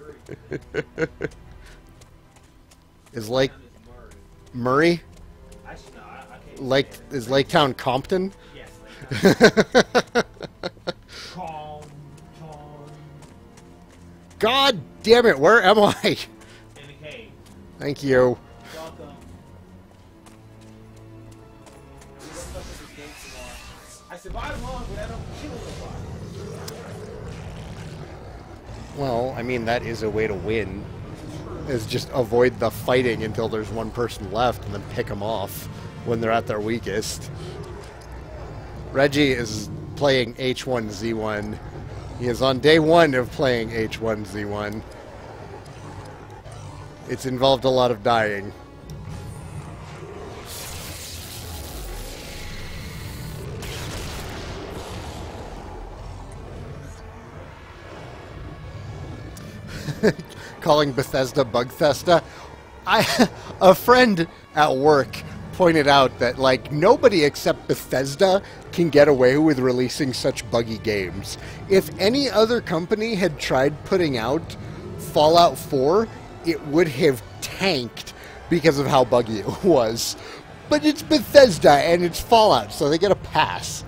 [SPEAKER 1] Is Lake Murray?
[SPEAKER 10] Actually, no, I can't.
[SPEAKER 1] Lake is Lake Town Compton?
[SPEAKER 10] Yes, Lake Town.
[SPEAKER 1] God damn it! Where am I?
[SPEAKER 10] In the cave.
[SPEAKER 1] Thank you.
[SPEAKER 10] Welcome. I survived long, but I don't kill nobody.
[SPEAKER 1] Well, I mean, that is a way to win. Is just avoid the fighting until there's one person left and then pick them off when they're at their weakest. Reggie is playing H1Z1. He is on day 1 of playing H1Z1. It's involved a lot of dying. Calling Bethesda Bugfesta. A friend at work pointed out that, like, nobody except Bethesda can get away with releasing such buggy games. If any other company had tried putting out Fallout 4, it would have tanked because of how buggy it was. But it's Bethesda and it's Fallout, so they get a pass.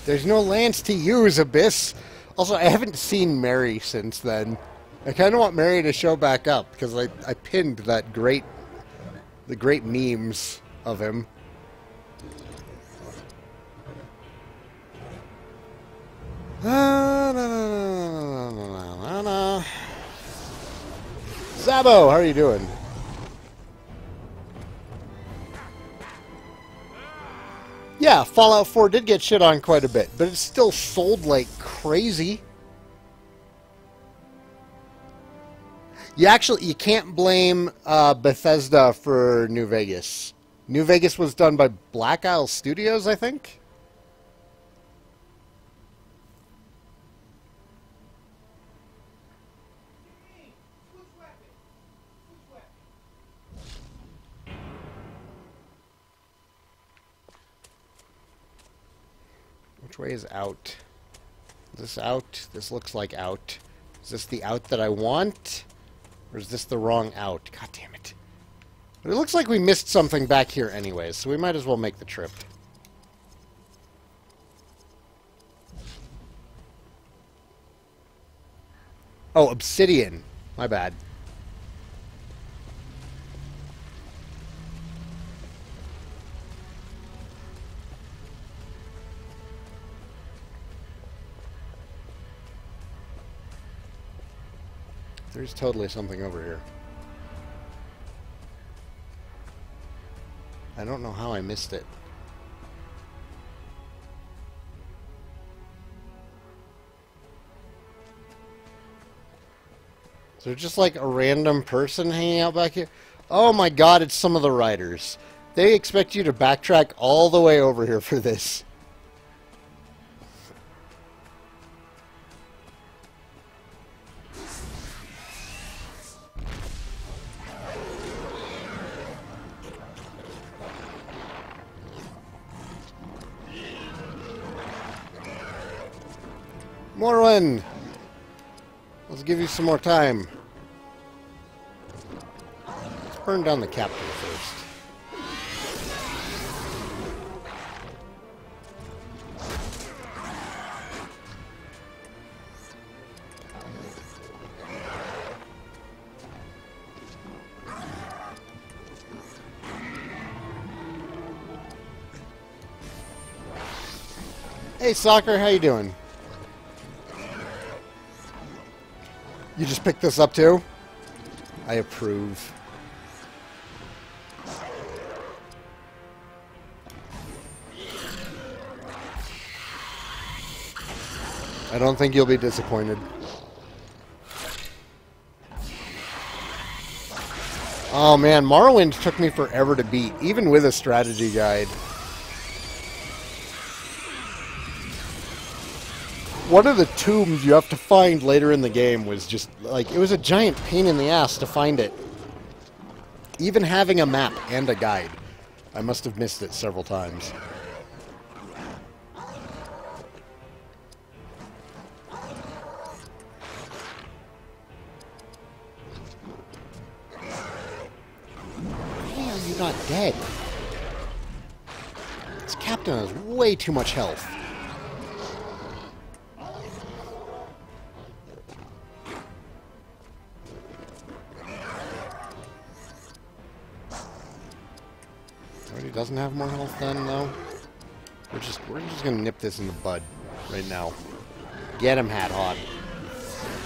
[SPEAKER 1] There's no lance to use, Abyss. Also, I haven't seen Mary since then. I kind of want Mary to show back up because I pinned the great memes of him. Zabo, how are you doing? Yeah, Fallout 4 did get shit on quite a bit, but it's still sold like crazy. You can't blame Bethesda for New Vegas. New Vegas was done by Black Isle Studios, I think. Which way is out? Is this out? This looks like out. Is this the out that I want? Or is this the wrong out? God damn it. But it looks like we missed something back here anyways, so we might as well make the trip. Oh, obsidian. My bad. There's totally something over here. I don't know how I missed it. Is there just like a random person hanging out back here? Oh my god, it's some of the riders. They expect you to backtrack all the way over here for this. Morwen! Let's give you some more time. Let's burn down the captain first. Hey, Soccer, how you doing? You just picked this up too? I approve. I don't think you'll be disappointed. Oh man, Morrowind took me forever to beat, even with a strategy guide. One of the tombs you have to find later in the game was just, like, it was a giant pain in the ass to find it. Even having a map and a guide. I must have missed it several times. Why are you not dead? This captain has way too much health. Doesn't have more health then, though. We're just gonna nip this in the bud right now. Get him, Hat Hot.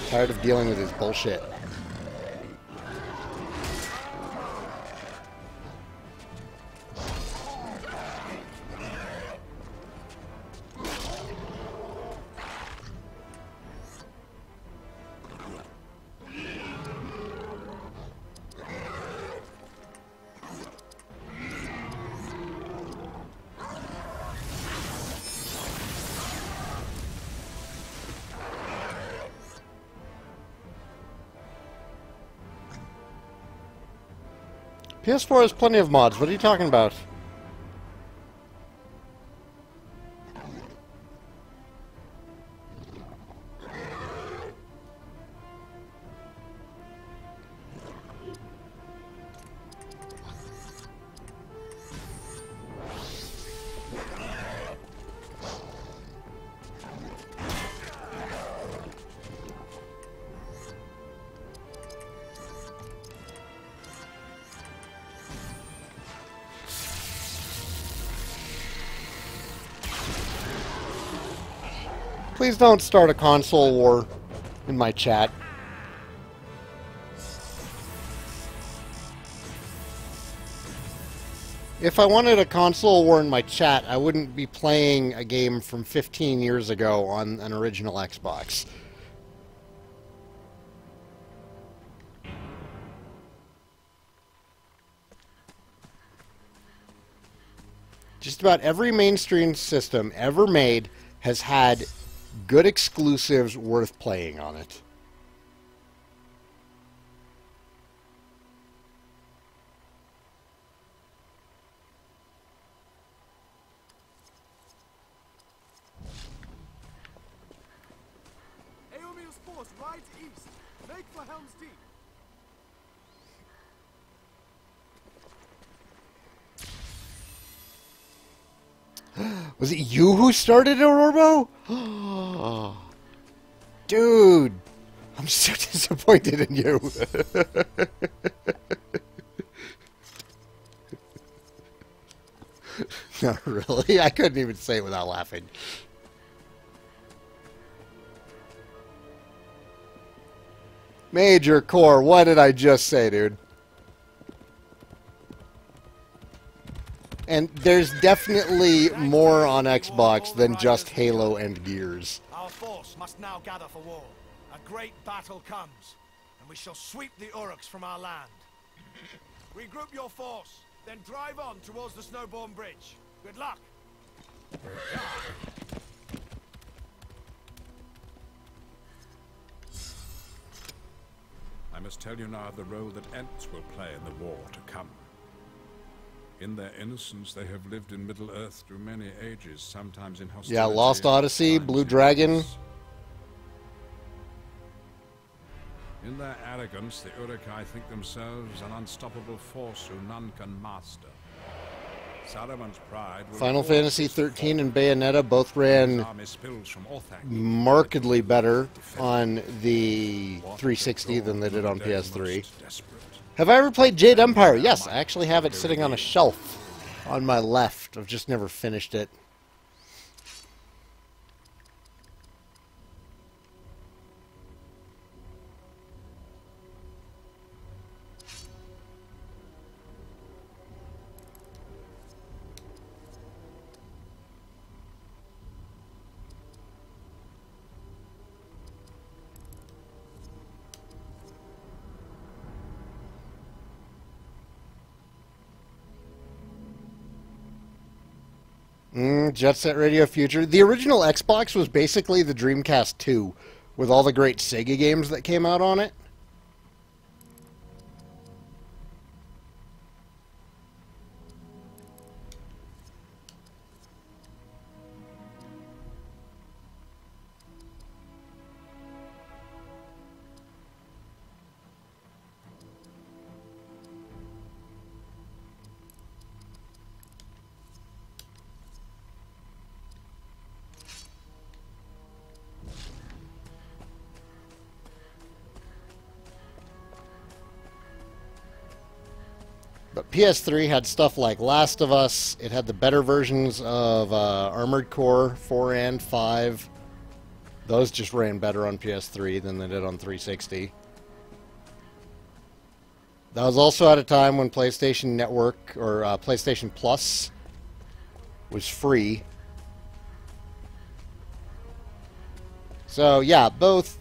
[SPEAKER 1] Tired of dealing with his bullshit. PS4 has plenty of mods. What are you talking about? Please don't start a console war in my chat. If I wanted a console war in my chat, I wouldn't be playing a game from 15 years ago on an original Xbox. Just about every mainstream system ever made has had good exclusives worth playing on it.
[SPEAKER 9] Eomir's force rides east. Make for Helm's Deep.
[SPEAKER 1] Was it you who started it, Orbo? Dude, I'm so disappointed in you. Not really. I couldn't even say it without laughing. Major Core, what did I just say, dude? And there's definitely more on Xbox than just Halo and Gears.
[SPEAKER 7] Our force must now gather for war. A great battle comes, and we shall sweep the Uruks from our land.
[SPEAKER 9] Regroup your force, then drive on towards the Snowborn Bridge. Good luck.
[SPEAKER 8] I must tell you now of the role that Ents will play in the war to come. In their innocence, they have lived in Middle-earth through many ages, sometimes in hostility.
[SPEAKER 1] Yeah, Lost Odyssey, Blue Dragon.
[SPEAKER 8] In their arrogance, the Uruk-hai think themselves an unstoppable force who none can master. Saruman's pride will
[SPEAKER 1] Final Fantasy 13 and Bayonetta both ran markedly better on the 360 than they did on PS3. Have I ever played Jade Empire? Yes, I actually have it sitting on a shelf on my left. I've just never finished it. Jet Set Radio Future. The original Xbox was basically the Dreamcast 2, with all the great Sega games that came out on it. But PS3 had stuff like Last of Us. It had the better versions of Armored Core 4 and 5. Those just ran better on PS3 than they did on 360. That was also at a time when PlayStation Network, or PlayStation Plus, was free. So yeah, both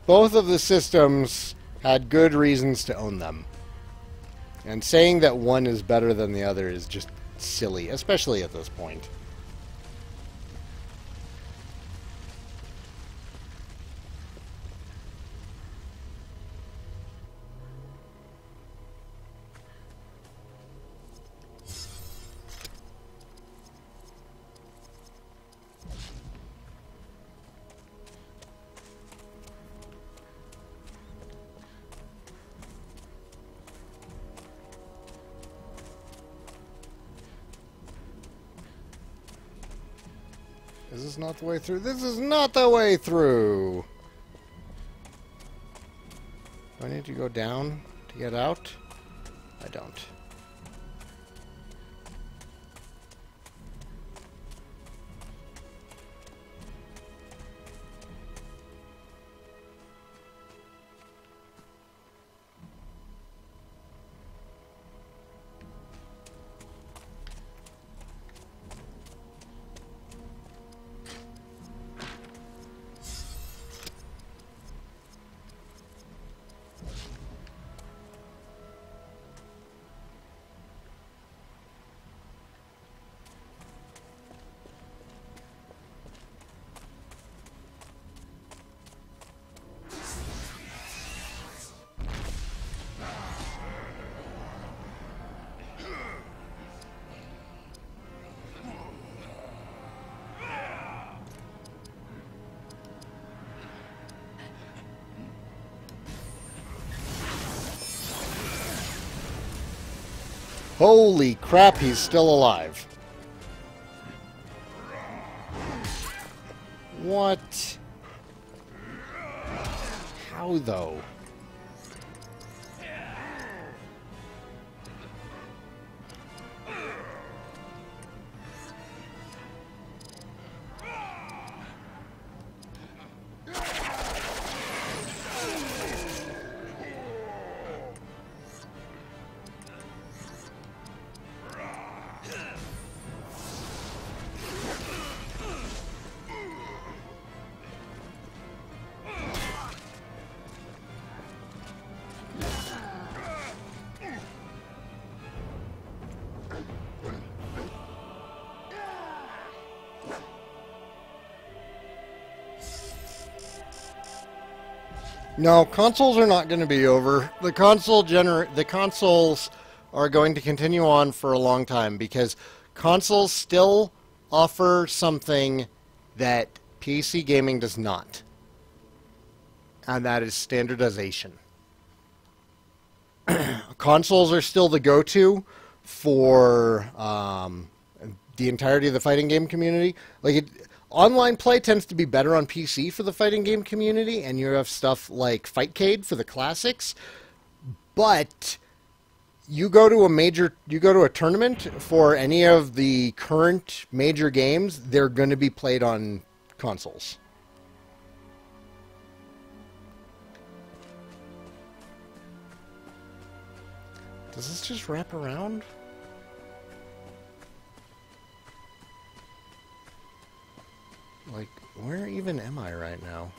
[SPEAKER 1] of the systems had good reasons to own them. And saying that one is better than the other is just silly, especially at this point. This is not the way through. This is not the way through. Do I need to go down to get out? I don't. Holy crap, he's still alive. What? How though? No, consoles are not going to be over. The consoles are going to continue on for a long time because consoles still offer something that PC gaming does not. And that is standardization. Consoles are still the go-to for the entirety of the fighting game community. Online play tends to be better on PC for the fighting game community, and you have stuff like Fightcade for the classics. But you go to a tournament for any of the current major games, they're going to be played on consoles. Does this just wrap around? Like, where even am I right now?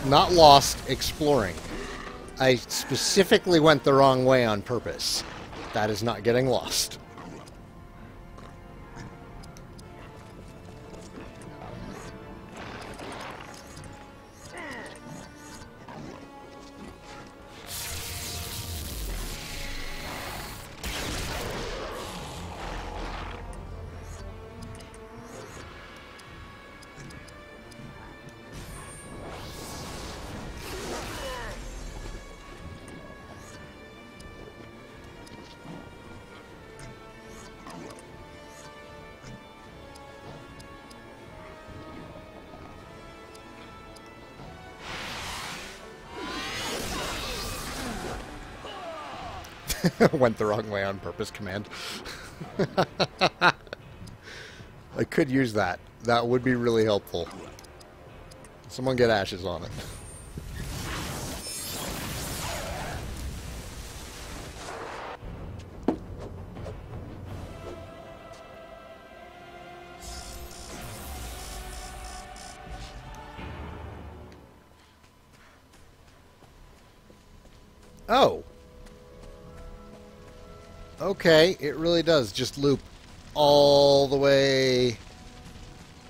[SPEAKER 1] Not lost, exploring. I specifically went the wrong way on purpose. That is not getting lost. Went the wrong way on purpose command. I could use that. That would be really helpful. Someone get ashes on it. Oh. Okay, it really does just loop all the way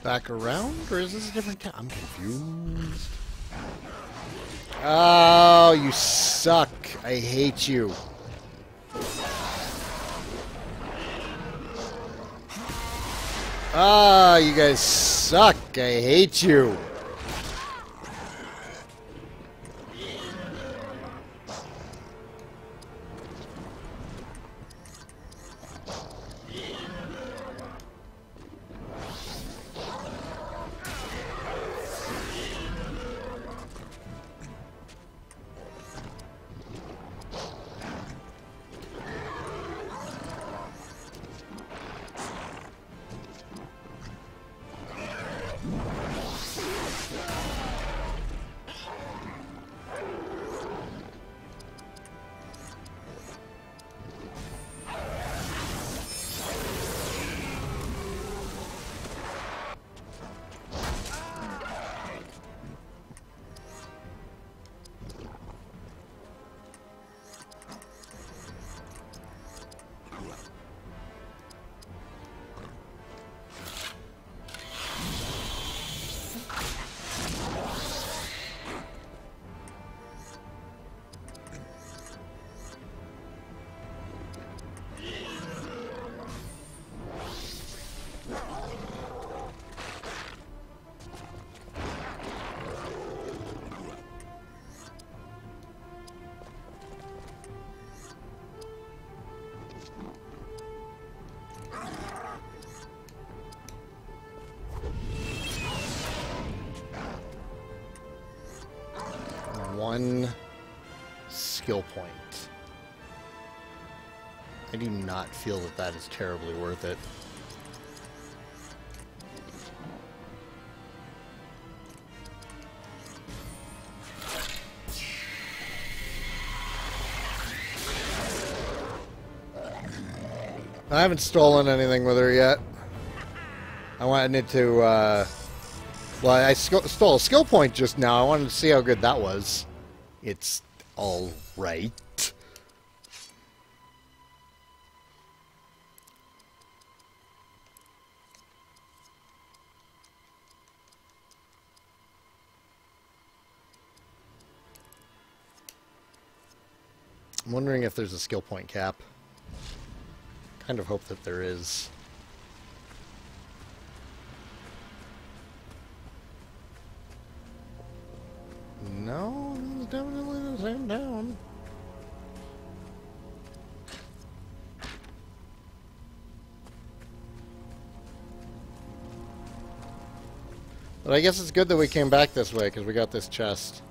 [SPEAKER 1] back around, or is this a different town? I'm confused. Oh, you suck. I hate you. Ah, you guys suck. I hate you. One skill point. I do not feel that that is terribly worth it. I haven't stolen anything with her yet. I wanted to, well, I stole a skill point just now. I wanted to see how good that was. It's all right. I'm wondering if there's a skill point cap. Kind of hope that there is. No, it's definitely the same town. But I guess it's good that we came back this way, because we got this chest.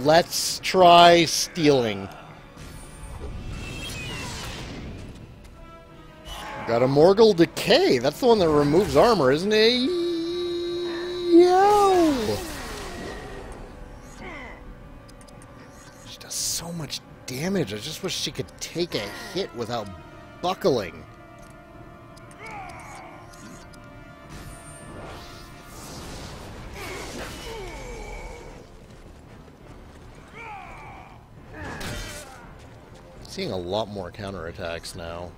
[SPEAKER 1] Let's try stealing. Got a Morgul Decay. That's the one that removes armor, isn't it? Yo! She does so much damage. I just wish she could take a hit without buckling. Seeing a lot more counterattacks now.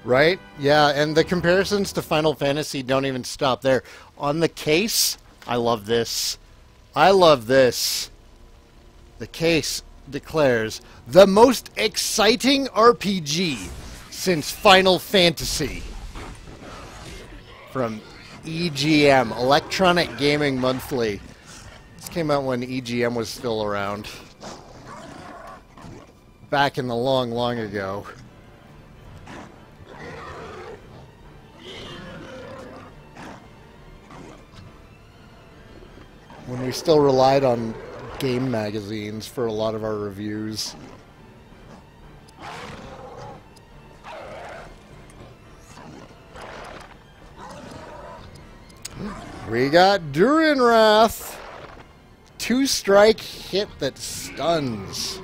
[SPEAKER 1] Right? Yeah, and the comparisons to Final Fantasy don't even stop there. On the case, I love this. I love this. The case declares, the most exciting RPG since Final Fantasy. From EGM, Electronic Gaming Monthly. This came out when EGM was still around. Back in the long, long ago. When we still relied on game magazines for a lot of our reviews. We got Durinwrath. 2-strike hit that stuns.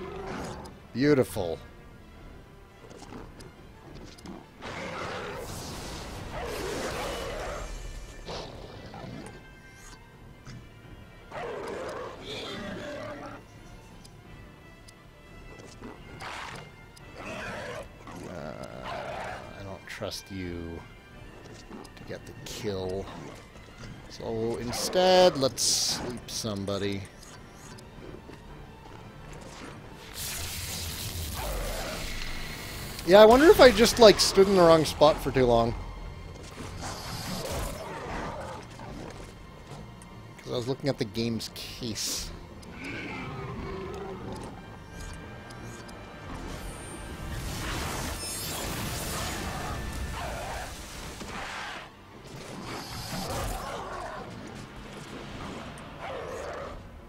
[SPEAKER 1] trust you to get the kill. So instead, let's sleep somebody. Yeah, I wonder if I just, like, stood in the wrong spot for too long. Because I was looking at the game's case.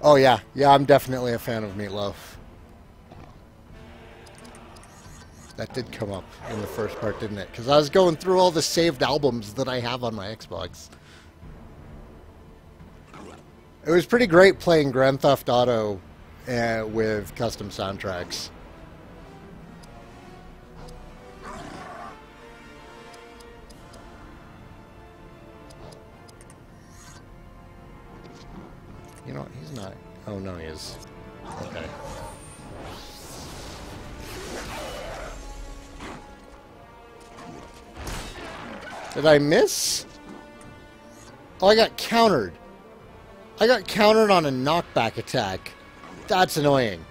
[SPEAKER 1] Oh, yeah. Yeah, I'm definitely a fan of Meatloaf. That did come up in the first part, didn't it? Because I was going through all the saved albums that I have on my Xbox. It was pretty great playing Grand Theft Auto with custom soundtracks. You know, he's not. Oh, no, he is. Okay. Did I miss? Oh, I got countered. I got countered on a knockback attack. That's annoying.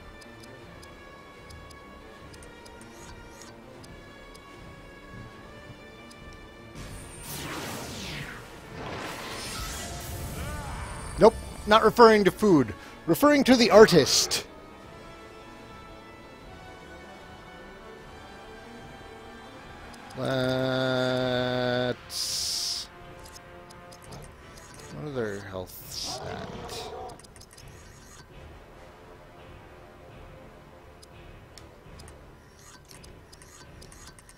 [SPEAKER 1] Nope, not referring to food. Referring to the artist. Let's... What are their healths at?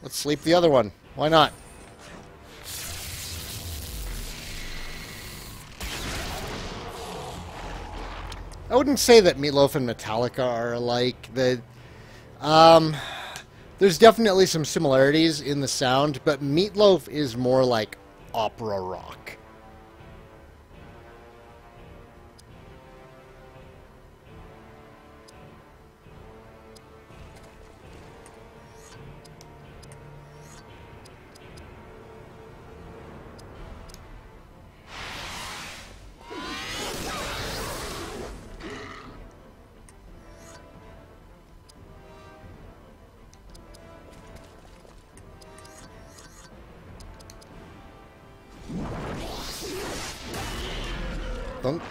[SPEAKER 1] Let's sleep the other one. Why not? I wouldn't say that Meatloaf and Metallica are alike. There's definitely some similarities in the sound, but Meatloaf is more like opera rock. Thunk.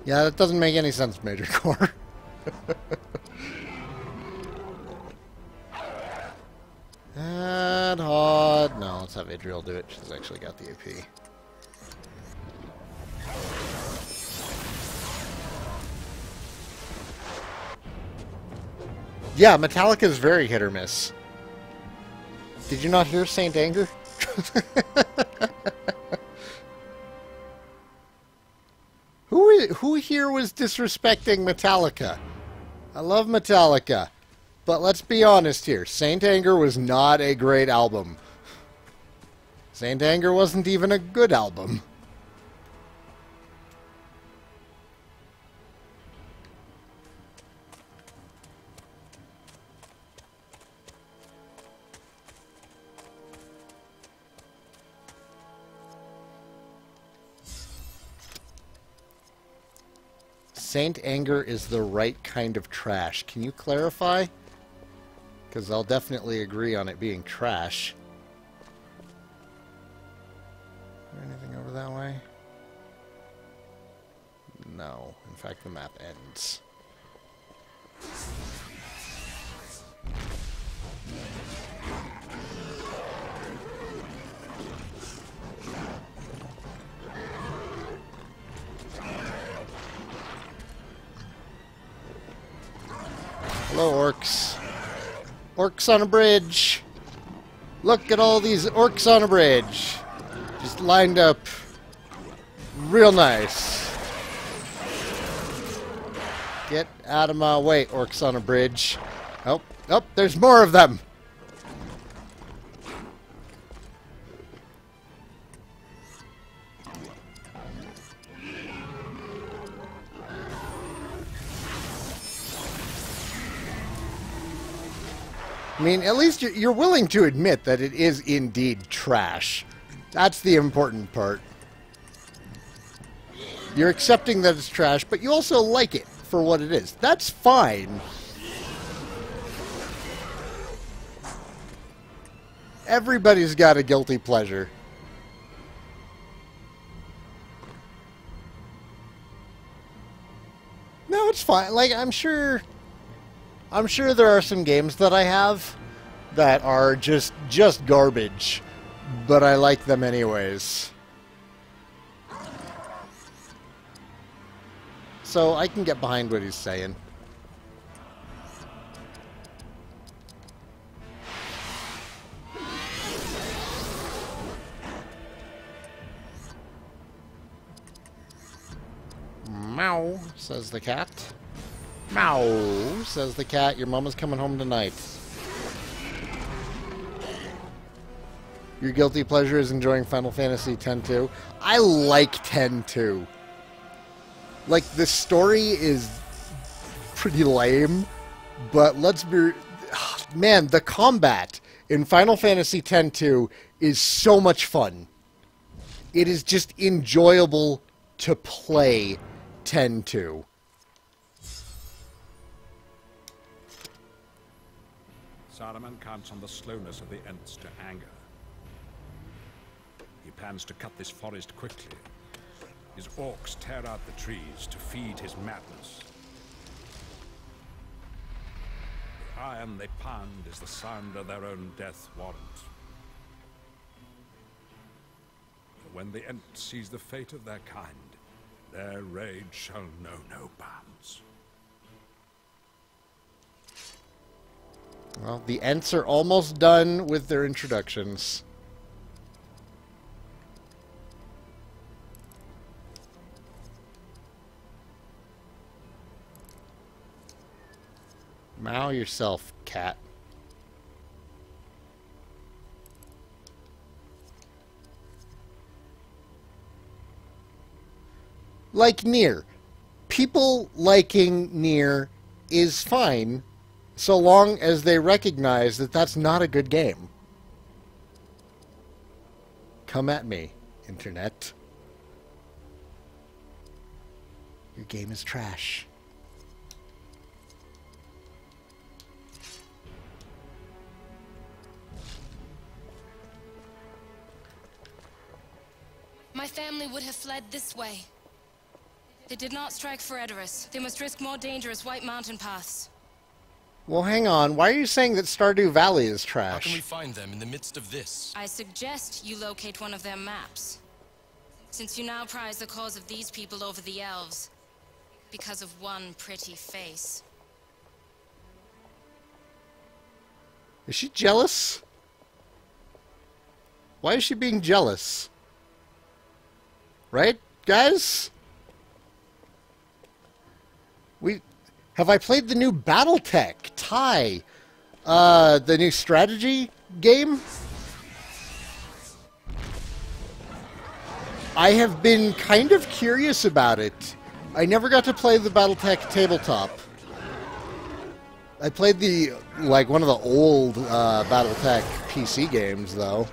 [SPEAKER 1] Yeah, that doesn't make any sense, Major Core. And hard. No, let's have Adriel do it. She's actually got the AP. Yeah, Metallica is very hit or miss. Did you not hear Saint Anger? Who here was disrespecting Metallica? I love Metallica. But let's be honest here. Saint Anger was not a great album. Saint Anger wasn't even a good album. Saint Anger is the right kind of trash. Can you clarify? Because I'll definitely agree on it being trash. Is there anything over that way? No. In fact, the map ends. Hello, orcs. Orcs on a bridge. Look at all these orcs on a bridge. Just lined up real nice. Get out of my way, orcs on a bridge. Oh, oh, there's more of them. I mean, at least you're willing to admit that it is indeed trash. That's the important part. You're accepting that it's trash, but you also like it for what it is. That's fine. Everybody's got a guilty pleasure. No, it's fine. Like, I'm sure there are some games that I have that are just garbage, but I like them anyways. So I can get behind what he's saying. Meow, says the cat. Meow, says the cat. Your mama's coming home tonight. Your guilty pleasure is enjoying Final Fantasy X-2. I like X-2. Like, the story is pretty lame, but let's be... Man, the combat in Final Fantasy X-2 is so much fun. It is just enjoyable to play X-2.
[SPEAKER 8] Saruman counts on the slowness of the Ents to anger. He plans to cut this forest quickly. His orcs tear out the trees to feed his madness. The iron they pound is the sound of their own death warrant. For when the Ent sees the fate of their kind, their rage shall know no bounds.
[SPEAKER 1] Well, the Ents are almost done with their introductions. Meow yourself, cat. Like Nier. People liking Nier is fine, so long as they recognize that that's not a good game. Come at me, Internet. Your game is trash.
[SPEAKER 3] My family would have fled this way. They did not strike for Odysee. They must risk more dangerous White Mountain paths.
[SPEAKER 1] Well, hang on. Why are you saying that Stardew Valley is trash?
[SPEAKER 11] How can we find them in the midst of this?
[SPEAKER 3] I suggest you locate one of their maps. Since you now prize the cause of these people over the elves. Because of one pretty face.
[SPEAKER 1] Is she jealous? Why is she being jealous? Right, guys? Have I played the new BattleTech Tie? The new strategy game? I have been kind of curious about it. I never got to play the BattleTech tabletop. I played one of the old BattleTech PC games, though.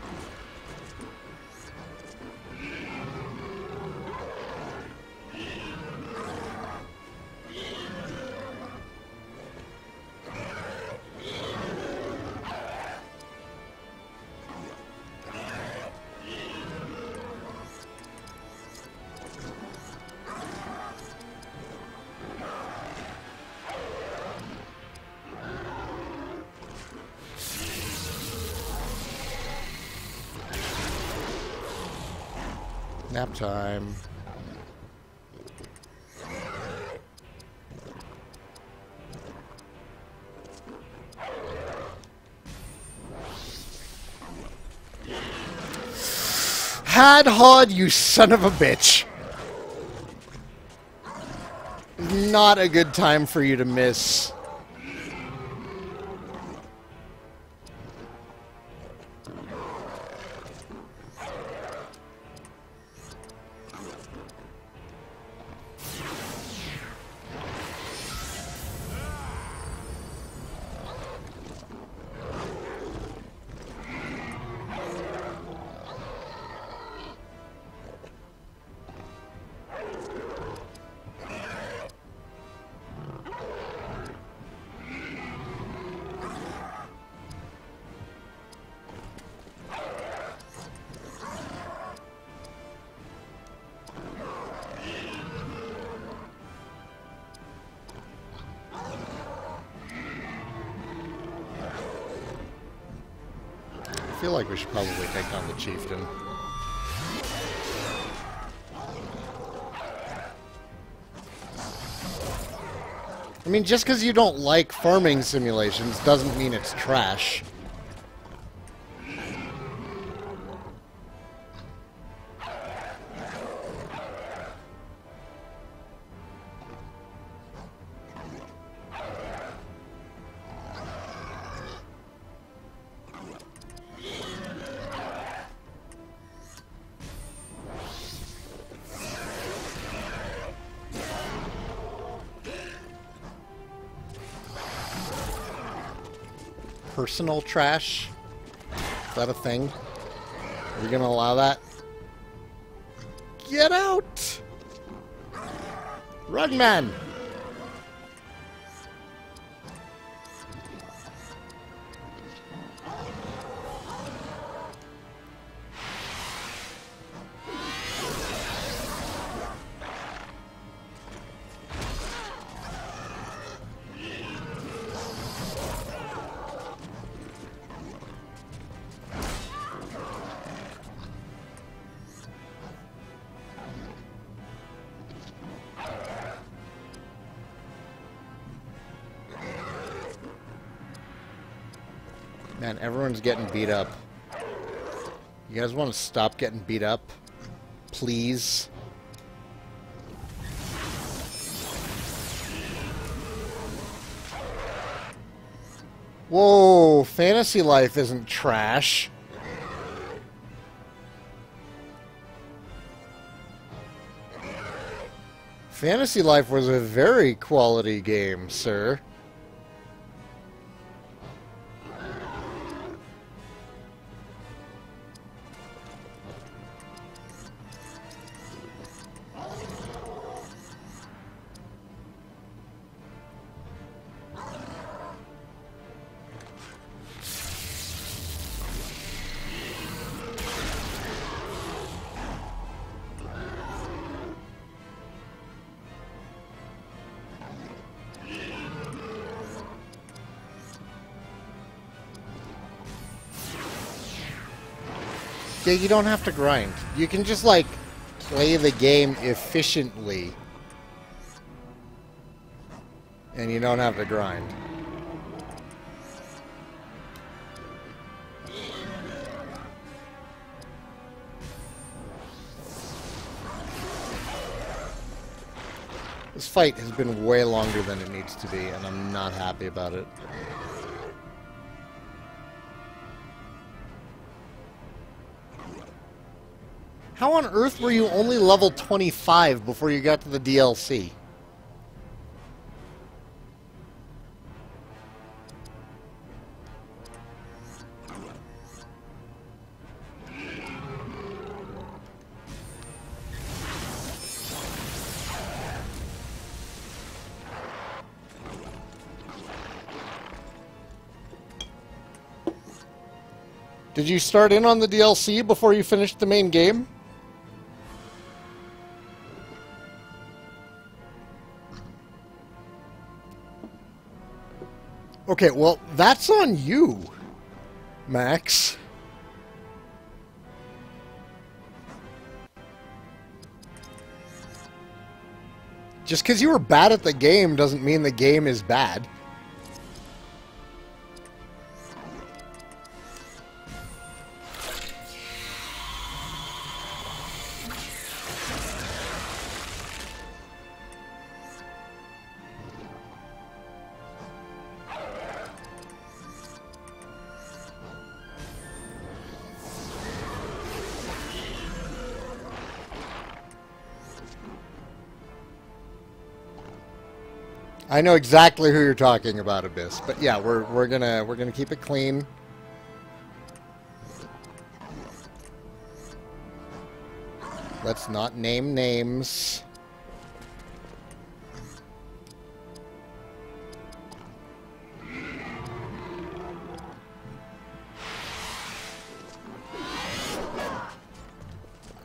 [SPEAKER 1] Nap time. Hadhod, you son of a bitch. Not a good time for you to miss. feel like we should probably take down the chieftain. I mean, just because you don't like farming simulations doesn't mean it's trash. Personal trash? Is that a thing? Are we gonna allow that? Get out! Run, man! Man, everyone's getting beat up. You guys want to stop getting beat up? Please? Whoa, Fantasy Life isn't trash. Fantasy Life was a very quality game, sir. Yeah, you don't have to grind. You can just, like, play the game efficiently. And you don't have to grind. This fight has been way longer than it needs to be, and I'm not happy about it. How on earth were you only level 25 before you got to the DLC? Did you start in on the DLC before you finished the main game? Okay, well, that's on you, Max. Just because you were bad at the game doesn't mean the game is bad. I know exactly who you're talking about, Abyss. But yeah, we're gonna keep it clean. Let's not name names.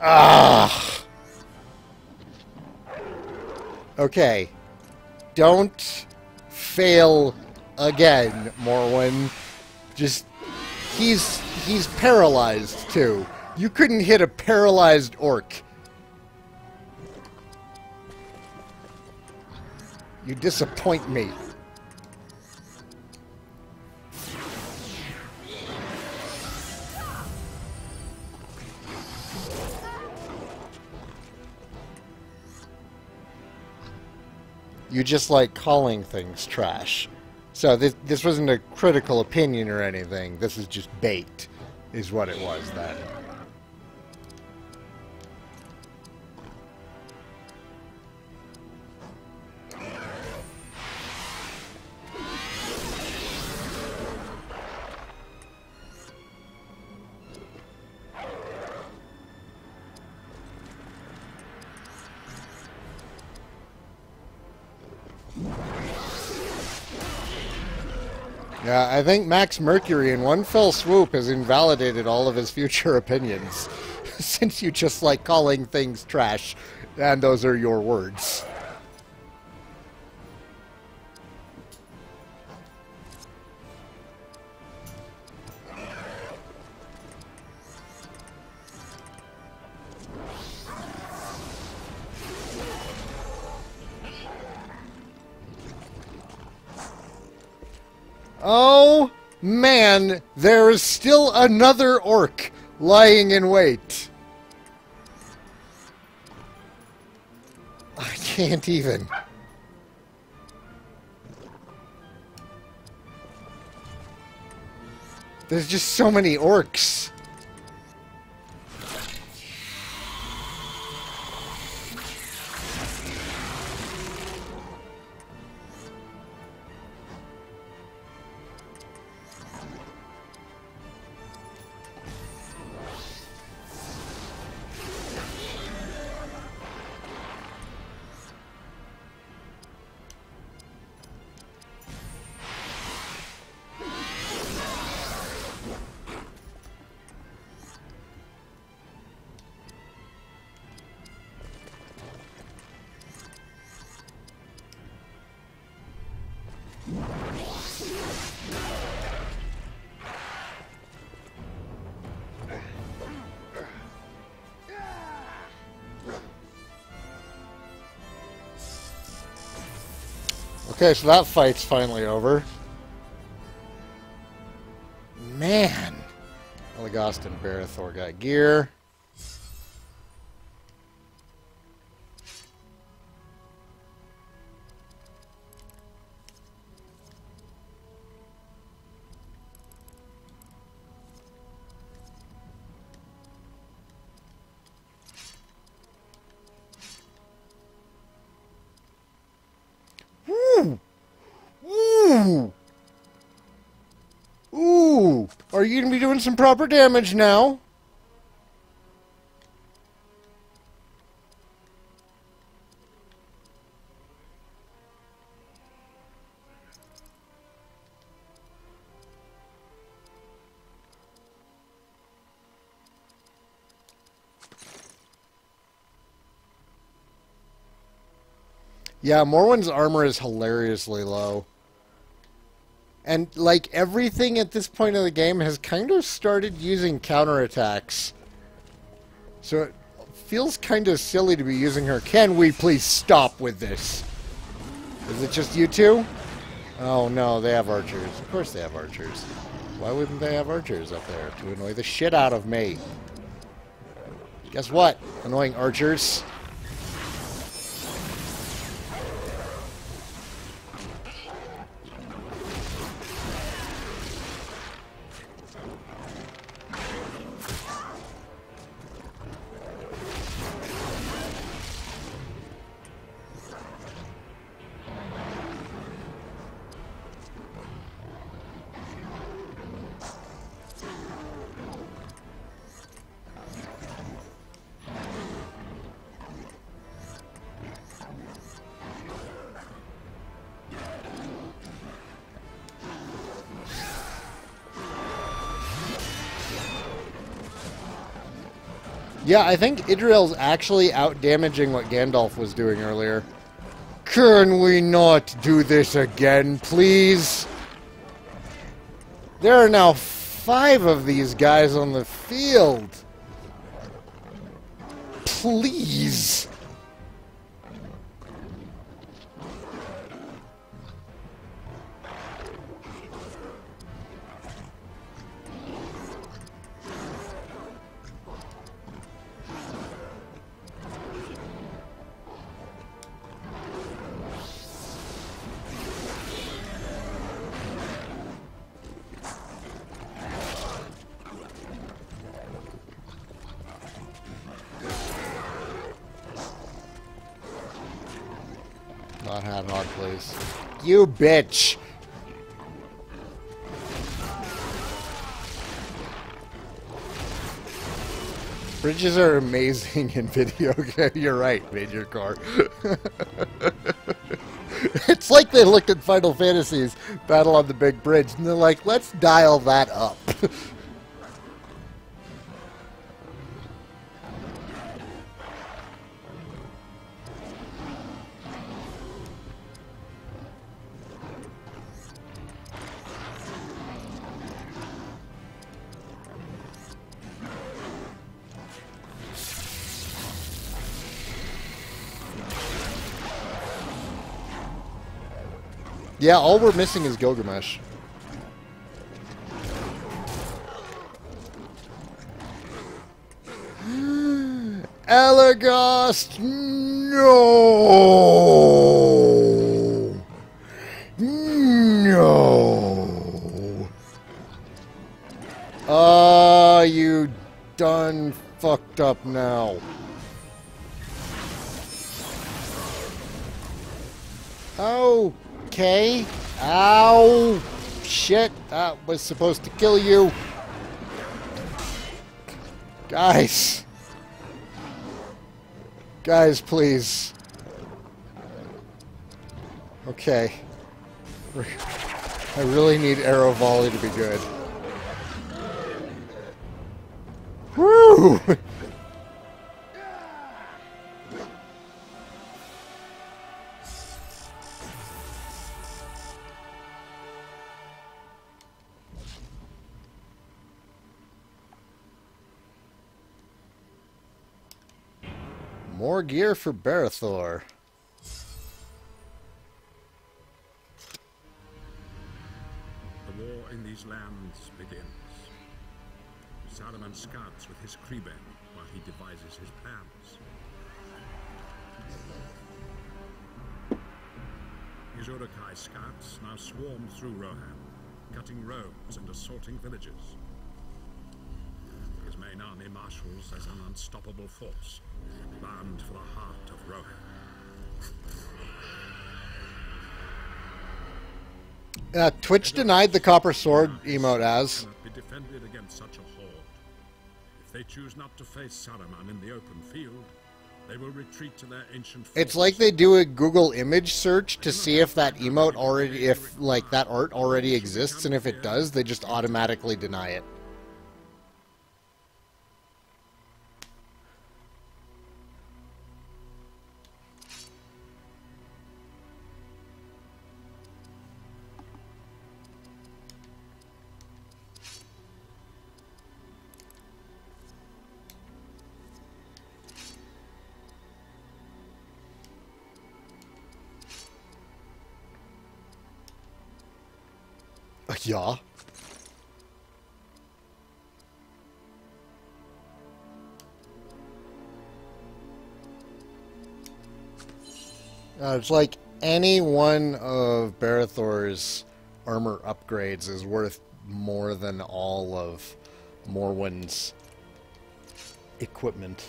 [SPEAKER 1] Ah. Okay. Don't fail again, Morwen. Just He's paralyzed, too. You couldn't hit a paralyzed orc. You disappoint me. You just like calling things trash. So this wasn't a critical opinion or anything. This is just bait, is what it was then. Yeah, I think Max Mercury in one fell swoop has invalidated all of his future opinions. Since you just like calling things trash, and those are your words. Oh, man, there is still another orc lying in wait. I can't even. There's just so many orcs. Okay, so that fight's finally over. Man! Elagast and Barathor got gear. Woo! Ooh! Ooh! Are you going to be doing some proper damage now? Yeah, Morwen's armor is hilariously low. And, like, everything at this point of the game has kind of started using counterattacks. So it feels kind of silly to be using her. Can we please stop with this? Is it just you two? Oh, no, they have archers. Of course they have archers. Why wouldn't they have archers up there? To annoy the shit out of me. Guess what? Annoying archers. Yeah, I think Idril's actually out-damaging what Gandalf was doing earlier. Can we not do this again, please? There are now 5 of these guys on the field. Please. Not Hadhog, please. You bitch! Bridges are amazing in video game. You're right, Major Car. It's like they looked at Final Fantasy's Battle on the Big Bridge and they're like, let's dial that up. Yeah, all we're missing is Gilgamesh. Elagast, no! No! You done fucked up now. Okay. Ow! Shit, that was supposed to kill you. Guys. Guys, please. Okay. I really need Arrow Volley to be good. Woo! More gear for Barathor.
[SPEAKER 8] The war in these lands begins. Saruman scouts with his Kreben while he devises his plans. His Uruk-hai scouts now swarm through Rohan, cutting roads and assaulting villages. His main army marshals as an unstoppable force, bound for the heart of Rohan.
[SPEAKER 1] Twitch denied the Copper Sword emote as.
[SPEAKER 8] Cannot be defended against such a horde. If they choose not to face Saruman in the open field, they will retreat to their ancient fortress.
[SPEAKER 1] It's like they do a Google image search to see if that emote already, if like that art already exists, and if it does, they just automatically deny it. Yeah. It's like any one of Barathor's armor upgrades is worth more than all of Morwen's equipment.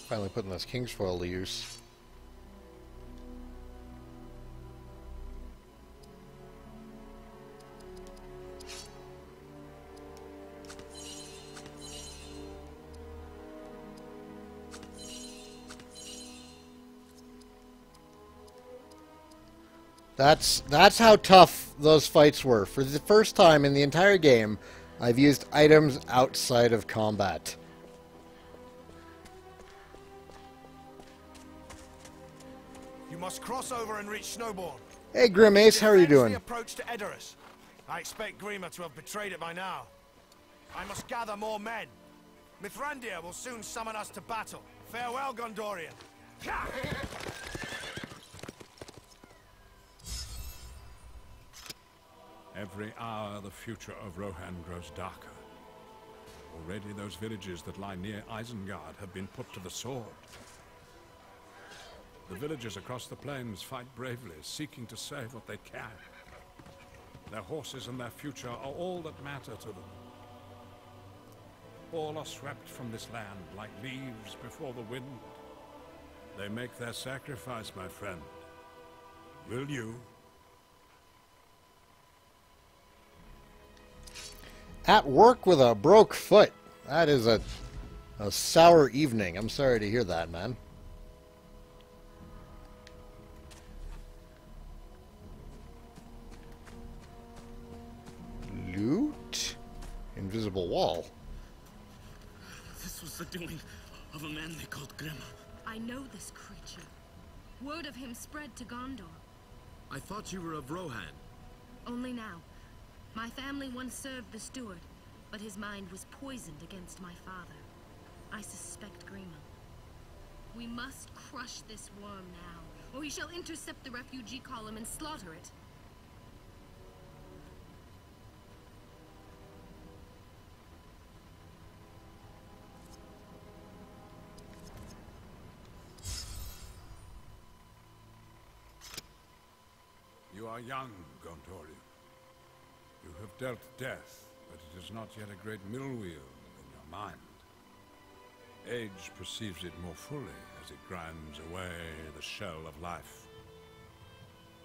[SPEAKER 1] Finally putting this King's Foil to use. That's how tough those fights were. For the first time in the entire game, I've used items outside of combat.
[SPEAKER 9] You must cross over and reach Snowbourne.
[SPEAKER 1] Hey Grimace, how are you doing?
[SPEAKER 9] The approach to Odysee. I expect Grima to have betrayed it by now. I must gather more men. Mithrandir will soon summon us to battle. Farewell, Gondorian.
[SPEAKER 8] Every hour the future of Rohan grows darker. Already those villages that lie near Isengard have been put to the sword. The villagers across the plains fight bravely, seeking to save what they can. Their horses and their future are all that matter to them. All are swept from this land like leaves before the wind. They make their sacrifice, my friend. Will you?
[SPEAKER 1] At work with a broke foot. That is a sour evening. I'm sorry to hear that, man. Loot? Invisible wall.
[SPEAKER 6] This was the doing of a man they called Grima.
[SPEAKER 12] I know this creature. Word of him spread to Gondor.
[SPEAKER 6] I thought you were of Rohan.
[SPEAKER 12] Only now. My family once served the steward, but his mind was poisoned against my father. I suspect Grima. We must crush this worm now, or he shall intercept the refugee column and slaughter it.
[SPEAKER 8] You are young, Gondorian. You have dealt death, but it is not yet a great mill wheel in your mind. Age perceives it more fully as it grinds away the shell of life.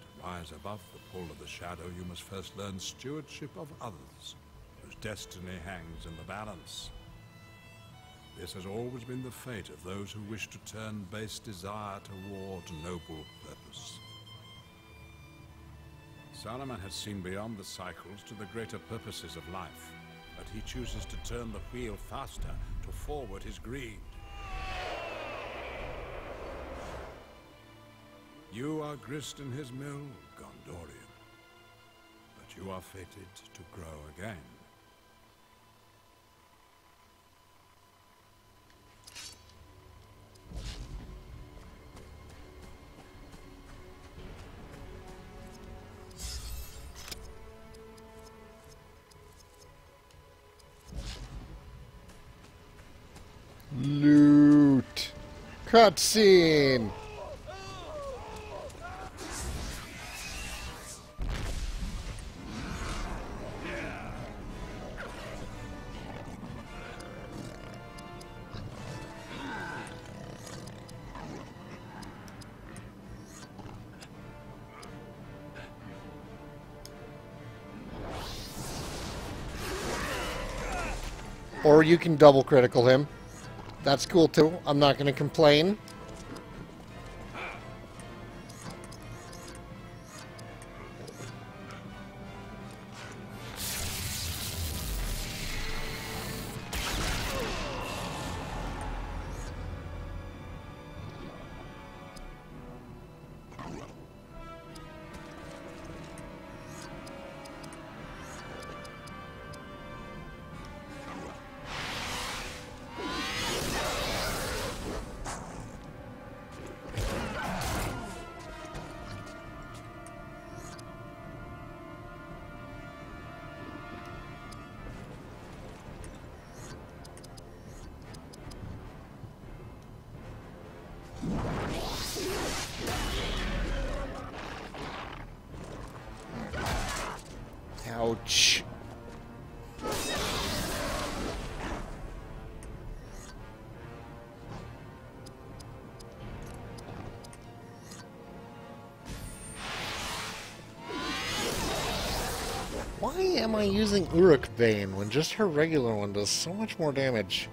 [SPEAKER 8] To rise above the pull of the shadow, you must first learn stewardship of others, whose destiny hangs in the balance. This has always been the fate of those who wish to turn base desire toward noble purpose. Saruman has seen beyond the cycles to the greater purposes of life, but he chooses to turn the wheel faster to forward his greed. You are grist in his mill, Gondorian, but you are fated to grow again.
[SPEAKER 1] Loot. Cutscene. Or you can double critical him. That's cool too. I'm not going to complain. Ouch. Why am I using Uruk Bane when just her regular one does so much more damage?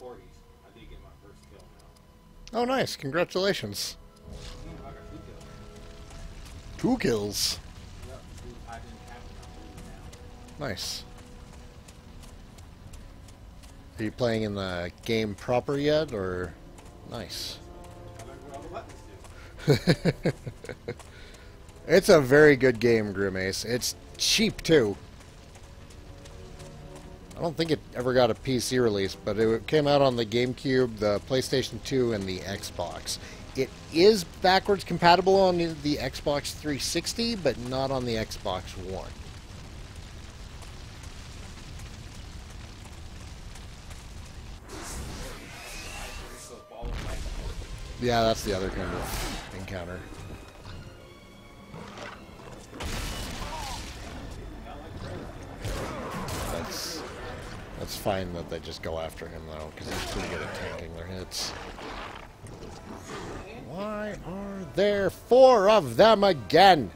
[SPEAKER 10] 40s. I did get my first kill now.
[SPEAKER 1] Oh, nice. Congratulations.
[SPEAKER 10] I got 2 kills.
[SPEAKER 1] 2 kills.
[SPEAKER 10] Yep, I didn't have it. I'm now.
[SPEAKER 1] Nice. Are you playing in the game proper yet, or? Nice.
[SPEAKER 10] I learned what all the buttons do.
[SPEAKER 1] It's a very good game, Grimace. It's cheap, too. I don't think it ever got a PC release, but it came out on the GameCube, the PlayStation 2, and the Xbox. It is backwards compatible on the Xbox 360, but not on the Xbox One. Yeah, that's the other kind of encounter. That's fine that they just go after him, though, because he's pretty good at tanking their hits. Why are there 4 of them again?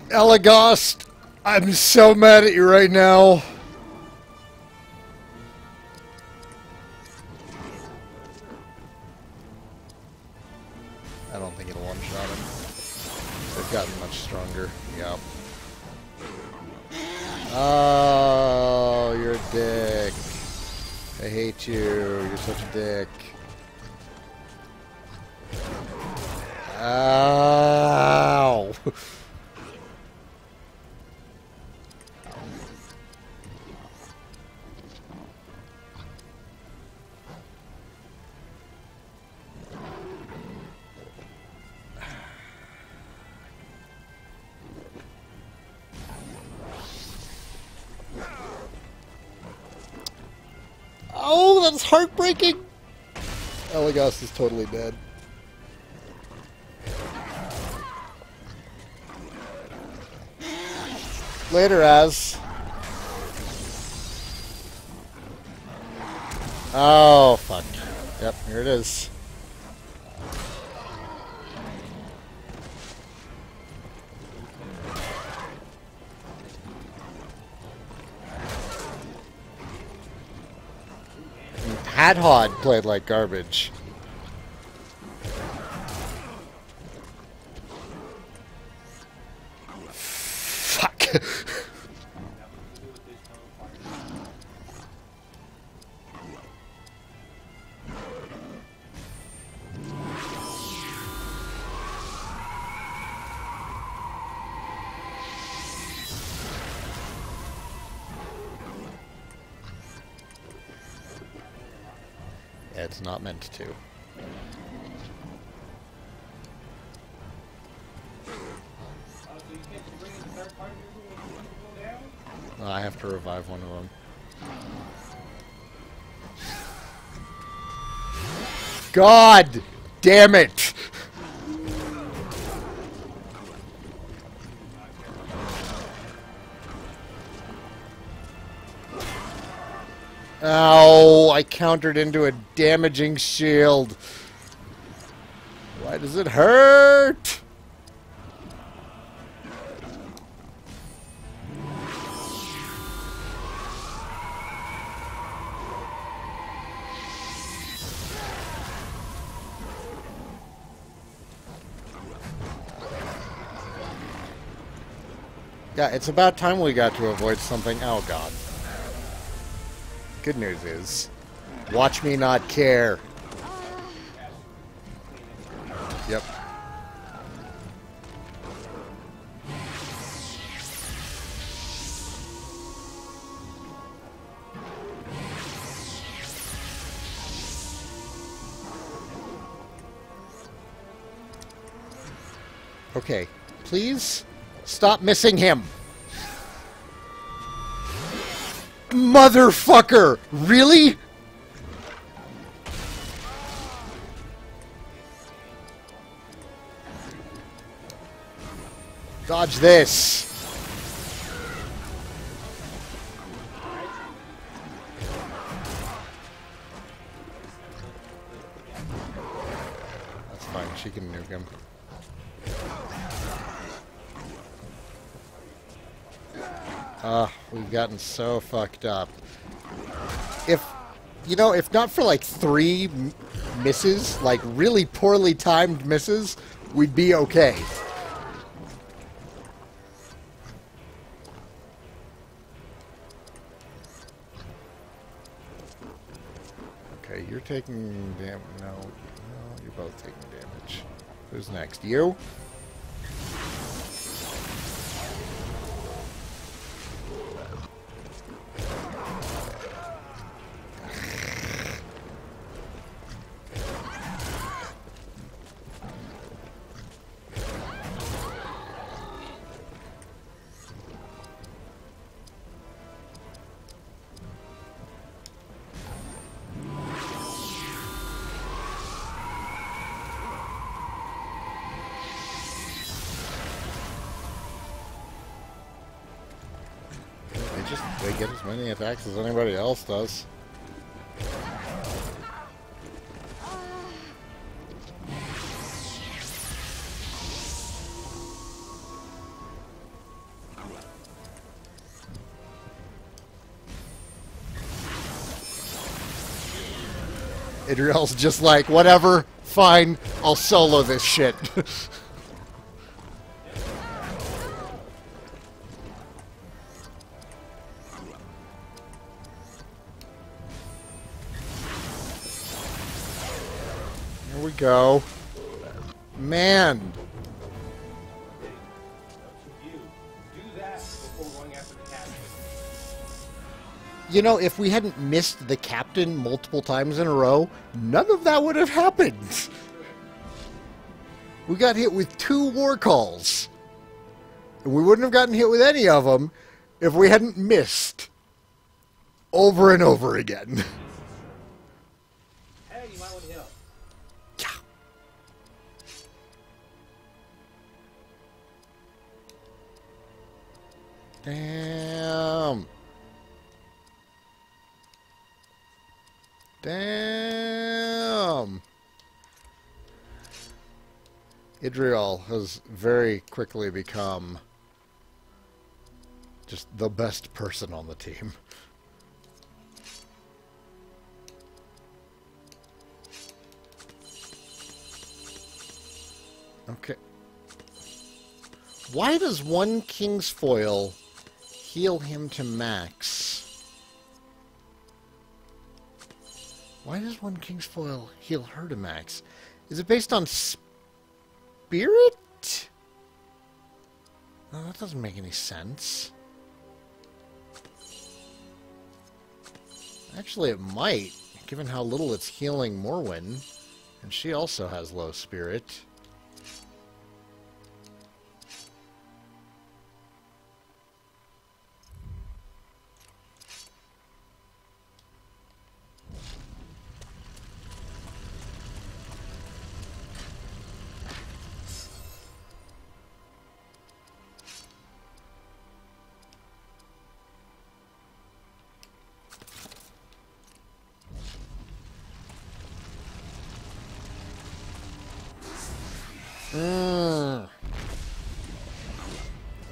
[SPEAKER 1] Elagast, I'm so mad at you right now. I don't think it'll one-shot him. They've gotten much stronger. Yep. Oh, you're a dick. I hate you. You're such a dick. Ow. Oh, that's heartbreaking. Elagast is totally dead. Later, Az. Oh, fuck. Yep, here it is. Hadhod played like garbage. Fuck. It's not meant to. I have to revive one of them. God damn it! Ow, I countered into a damaging shield. Why does it hurt? Yeah, it's about time we got to avoid something. Oh, God. Good news is, watch me not care. Yep. Okay, please Stop missing him. Motherfucker! Really? Dodge this. That's fine. She can nuke him. We've gotten so fucked up. If, you know, if not for like 3 misses, like really poorly timed misses, we'd be okay. Okay, you're taking damage. No, you're both taking damage. Who's next? You? They get as many attacks as anybody else does. Idriel's just like, whatever, fine, I'll solo this shit. Here we go. Man. You know, if we hadn't missed the captain multiple times in a row, none of that would have happened. We got hit with 2 war calls. And we wouldn't have gotten hit with any of them if we hadn't missed over and over again.
[SPEAKER 10] Hey, you might want to help.
[SPEAKER 1] Damn. Damn. Idriel has very quickly become just the best person on the team. Okay. Why does 1 King's Foil heal him to max? Why does 1 King's Foil heal her to max? Is it based on spirit? No, that doesn't make any sense. Actually, it might, given how little it's healing Morwen. And she also has low spirit.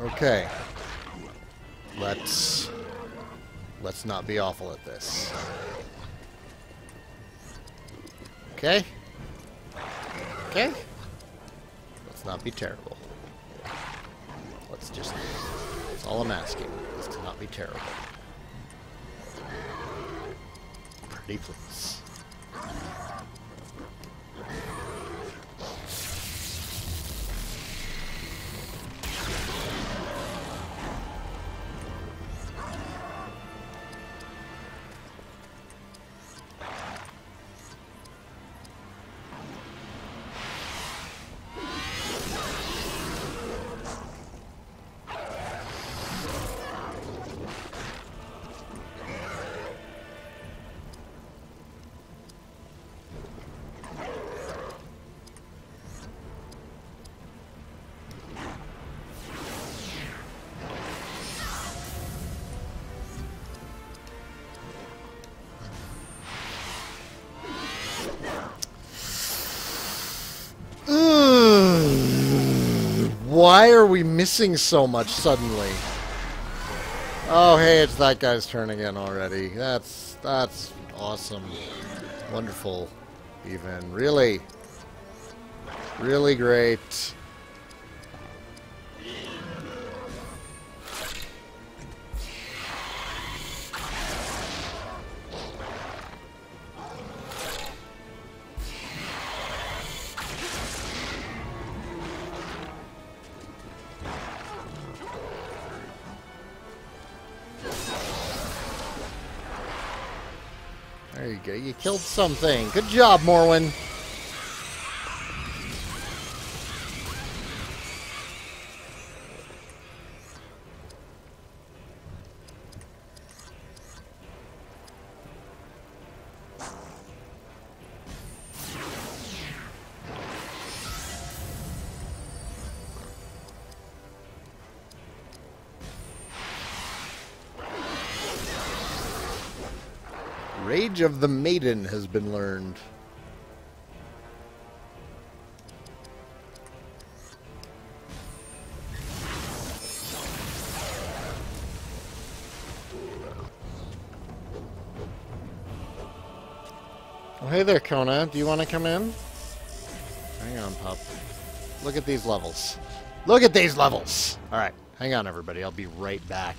[SPEAKER 1] Okay. Let's not be awful at this. Okay? Okay? Let's not be terrible. Let's just... That's all I'm asking, is to not be terrible. Pretty please. why are we missing so much suddenly? Oh, hey, it's that guy's turn again already. That's awesome. Wonderful, even. Really great. There you go. You killed something. Good job, Morwen. Rage of the Maiden has been learned. Oh, hey there, Kona. Do you want to come in? Hang on, pup. Look at these levels. Look at these levels! Alright, hang on, everybody. I'll be right back.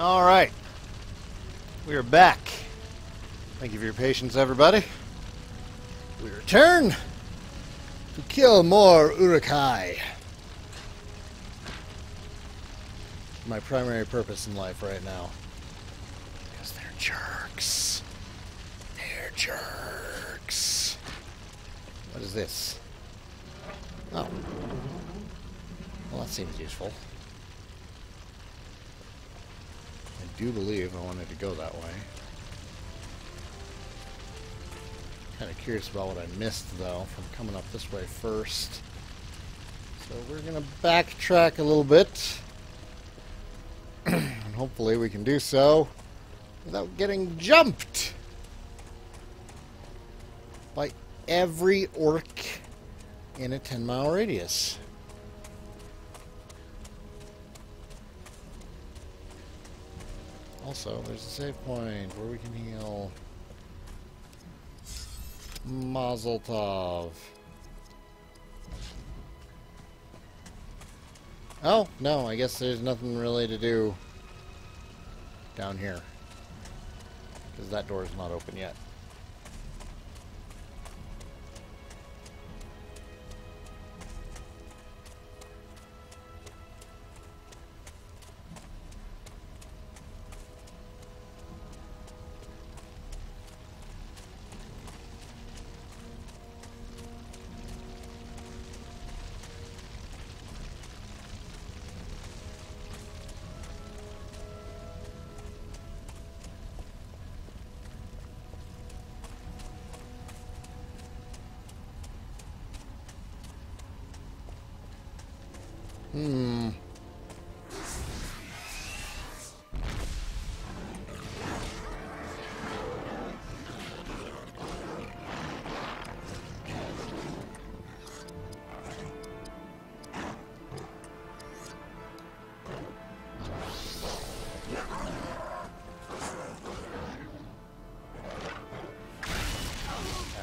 [SPEAKER 1] Alright. We are back. Thank you for your patience, everybody. We return to kill more Urukai. My primary purpose in life right now. Because they're jerks. They're jerks. What is this? Oh. Well, that seems useful. I do believe I wanted to go that way. Kind of curious about what I missed, though, from coming up this way first. So we're going to backtrack a little bit. And hopefully we can do so without getting jumped by every orc in a 10-mile radius. Also, there's a save point where we can heal. Mazel tov. Oh, no, I guess there's nothing really to do down here. Because that door is not open yet.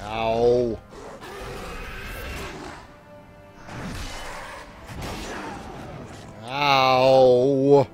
[SPEAKER 1] Ow. Ow.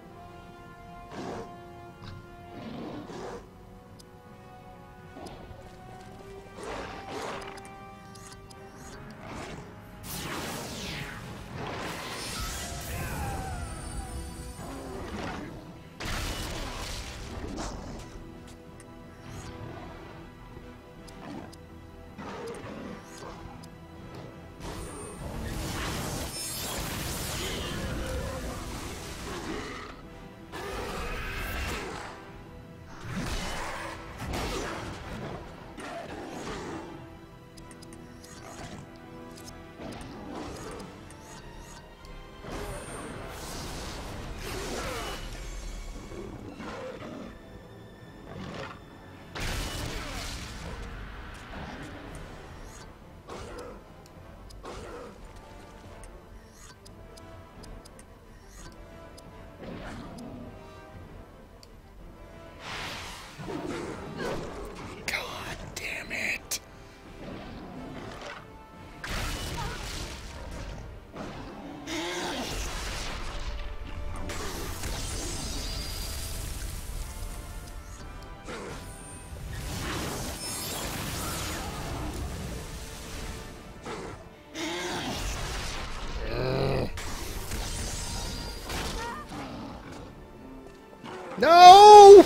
[SPEAKER 1] No!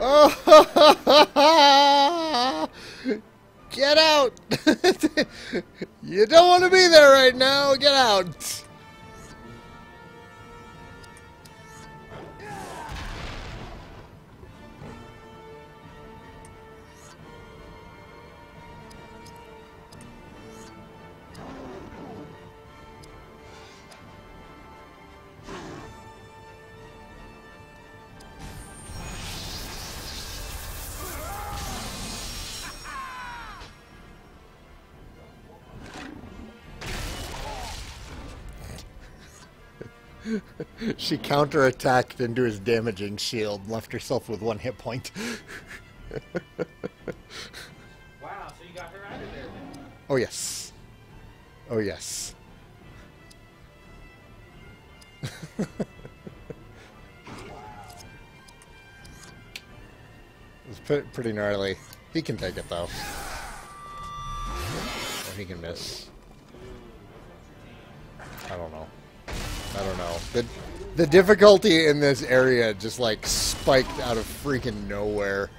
[SPEAKER 1] Oh, get out! You don't want to be there right now. Get out. She counterattacked into his damaging shield and left herself with 1 hit point.
[SPEAKER 10] Wow, so you got her out of there then.
[SPEAKER 1] Oh yes. Oh yes. It's pretty gnarly. He can take it, though. Or he can miss. I don't know. I don't know. The difficulty in this area just, like, spiked out of freaking nowhere.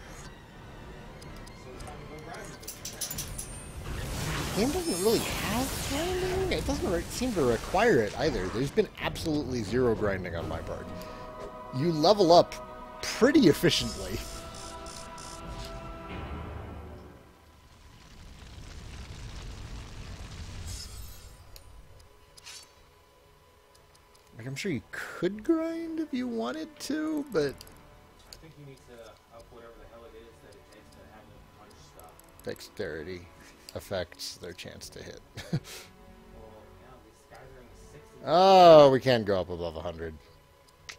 [SPEAKER 1] The game doesn't really have grinding. It doesn't seem to require it either. There's been absolutely zero grinding on my part. You level up pretty efficiently. Like, I'm sure you could grind if you wanted to, but...
[SPEAKER 10] I think you need to up whatever the hell it is that it takes to have them punch stuff.
[SPEAKER 1] Dexterity affects their chance to hit.
[SPEAKER 10] Well, yeah, these guys are in the 60s.
[SPEAKER 1] Oh, we can't go up above 100. I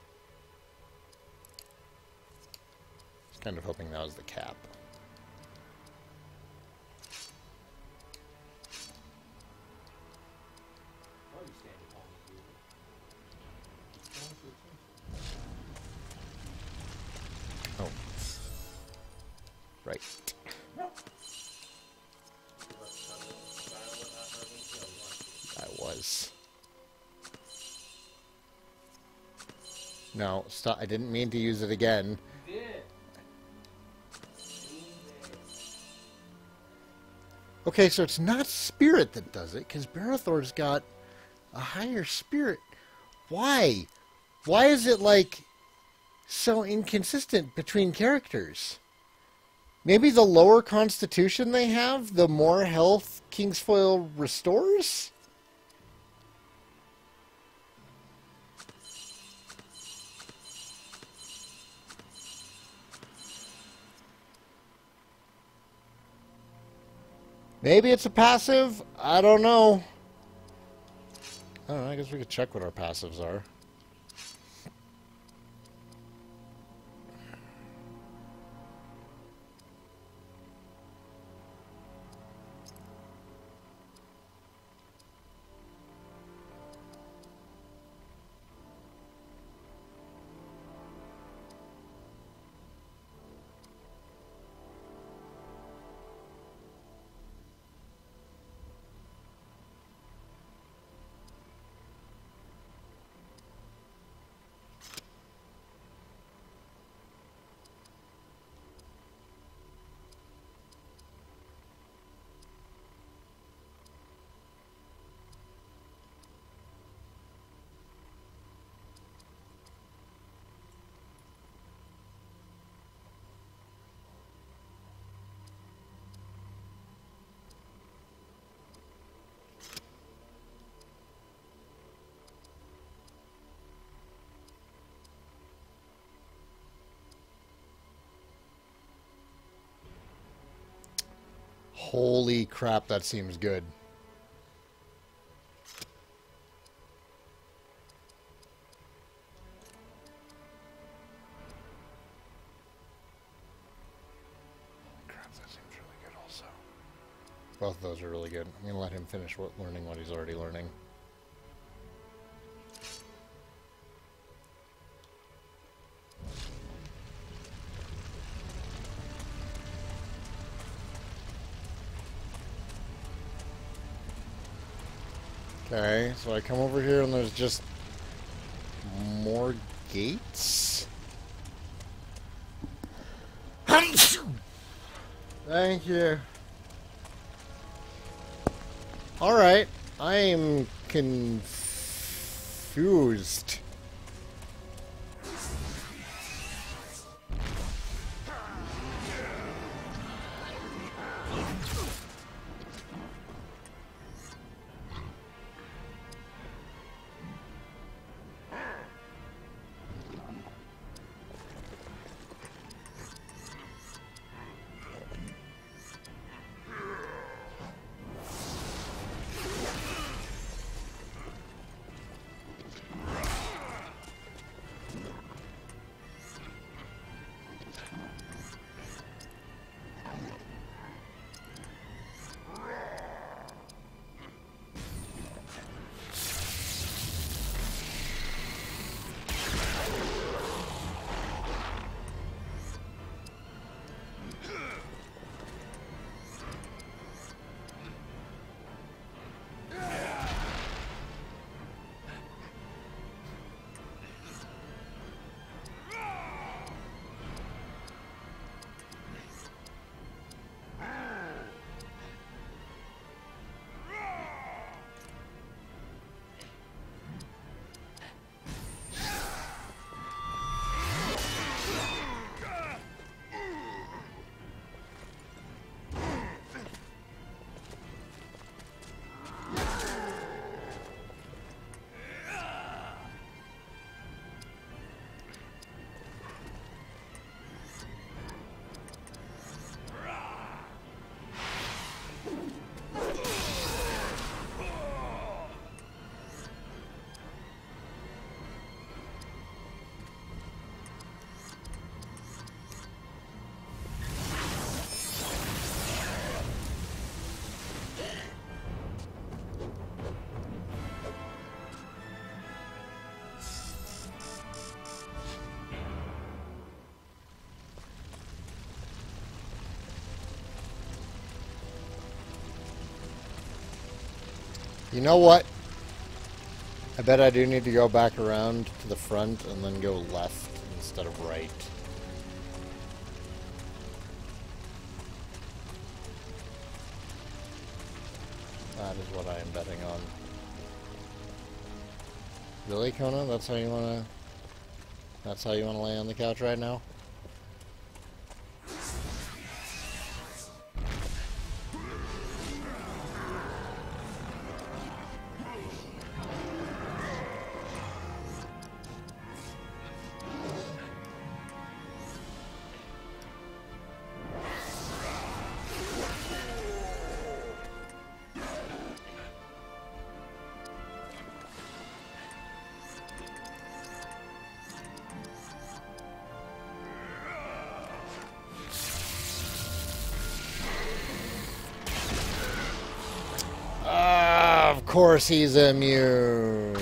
[SPEAKER 1] was kind of hoping that was the cap.
[SPEAKER 10] Why are you standing on me, dude?
[SPEAKER 1] Oh. Right. I was. No, stop. I didn't mean to use it again.
[SPEAKER 10] You did.
[SPEAKER 1] Okay, so it's not spirit that does it, because Barathor's got a higher spirit. Why? Why is it, like, so inconsistent between characters? Maybe the lower constitution they have, the more health Kingsfoil restores? Maybe it's a passive? I don't know. I don't know, I guess we could check what our passives are. Holy crap, that seems good. Crap, that seems really good also. Both of those are really good. I'm going to let him finish learning what he's already learning. Okay, so I come over here and there's just more gates. Thank you. Alright, I am confused. You know what? I bet I do need to go back around to the front and then go left instead of right. That is what I am betting on. Really, Kona? That's how you wanna lay on the couch right now? Of course he's immune.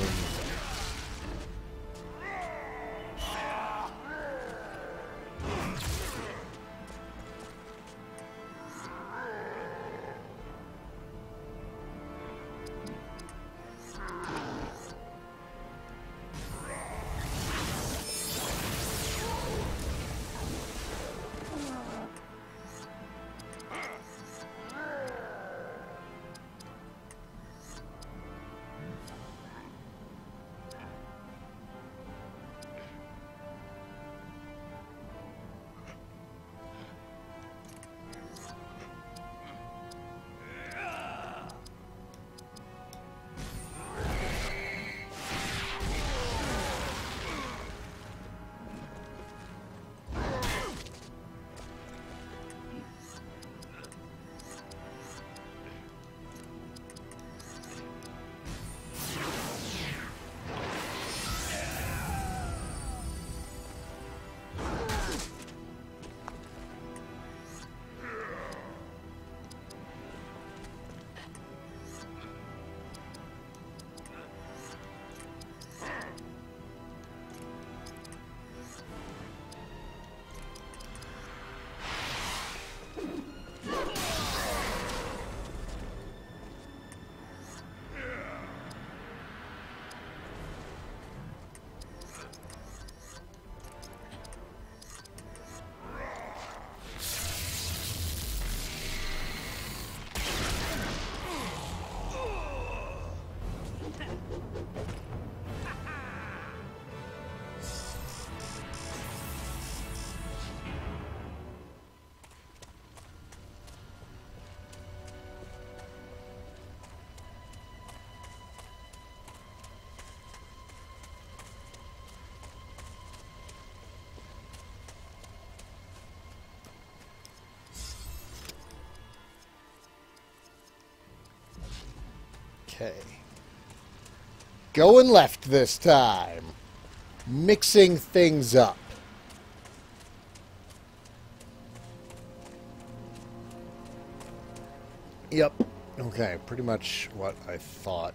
[SPEAKER 1] Okay. Going left this time. Mixing things up. Yep. Okay, pretty much what I thought.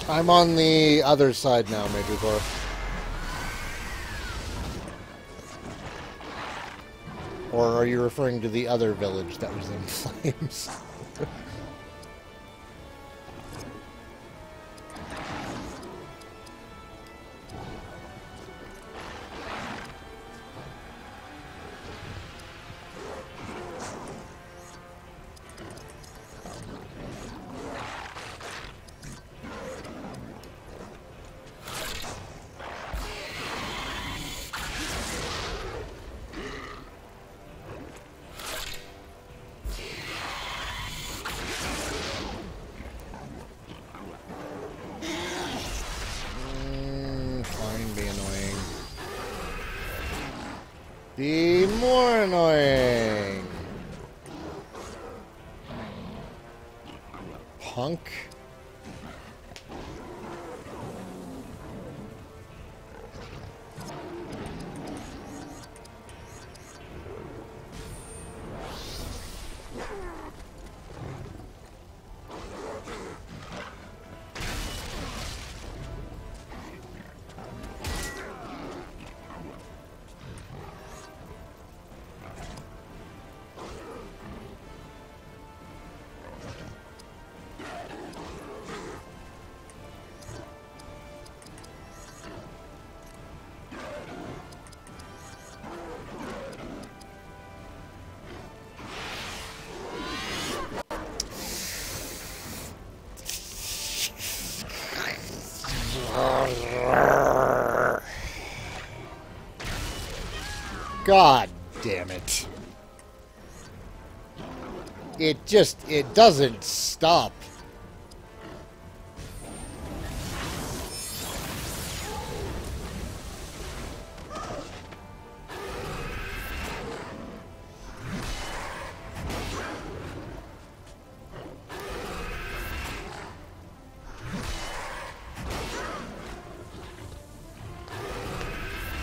[SPEAKER 1] I'm on the other side now, Major Thor. Or are you referring to the other village that was in flames? Be more annoying. Punk. God damn it. It doesn't stop.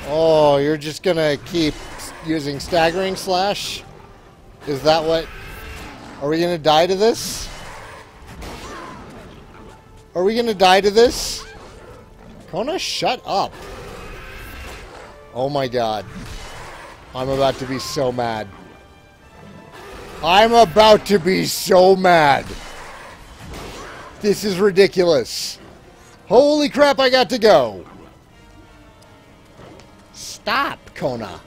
[SPEAKER 1] Oh, you're just gonna keep using staggering slash? Is that what... Are we gonna die to this? Are we gonna die to this? Kona, shut up. Oh my god. I'm about to be so mad. I'm about to be so mad. This is ridiculous. Holy crap, I got to go. Stop, Kona.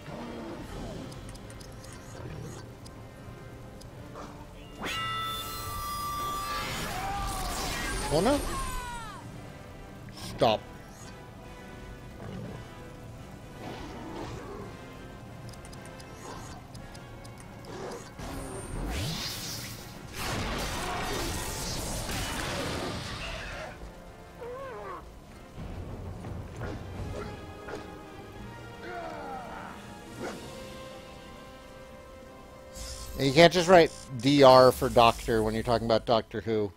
[SPEAKER 1] Kona? Stop. And you can't just write DR for Doctor when you're talking about Doctor Who.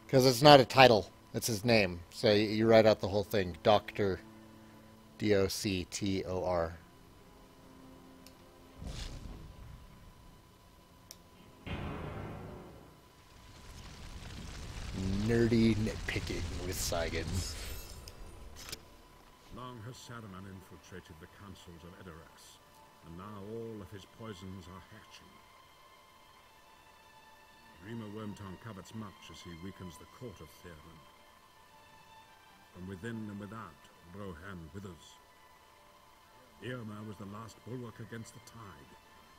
[SPEAKER 1] Because it's not a title. It's his name. So you write out the whole thing. Doctor. D-O-C-T-O-R. Nerdy nitpicking with Saigan.
[SPEAKER 8] Long has Saruman infiltrated the councils of Edoras, and now all of his poisons are hatching. Grima Wormtongue covets much as he weakens the court of Theron. From within and without, Rohan withers. Eomer was the last bulwark against the tide.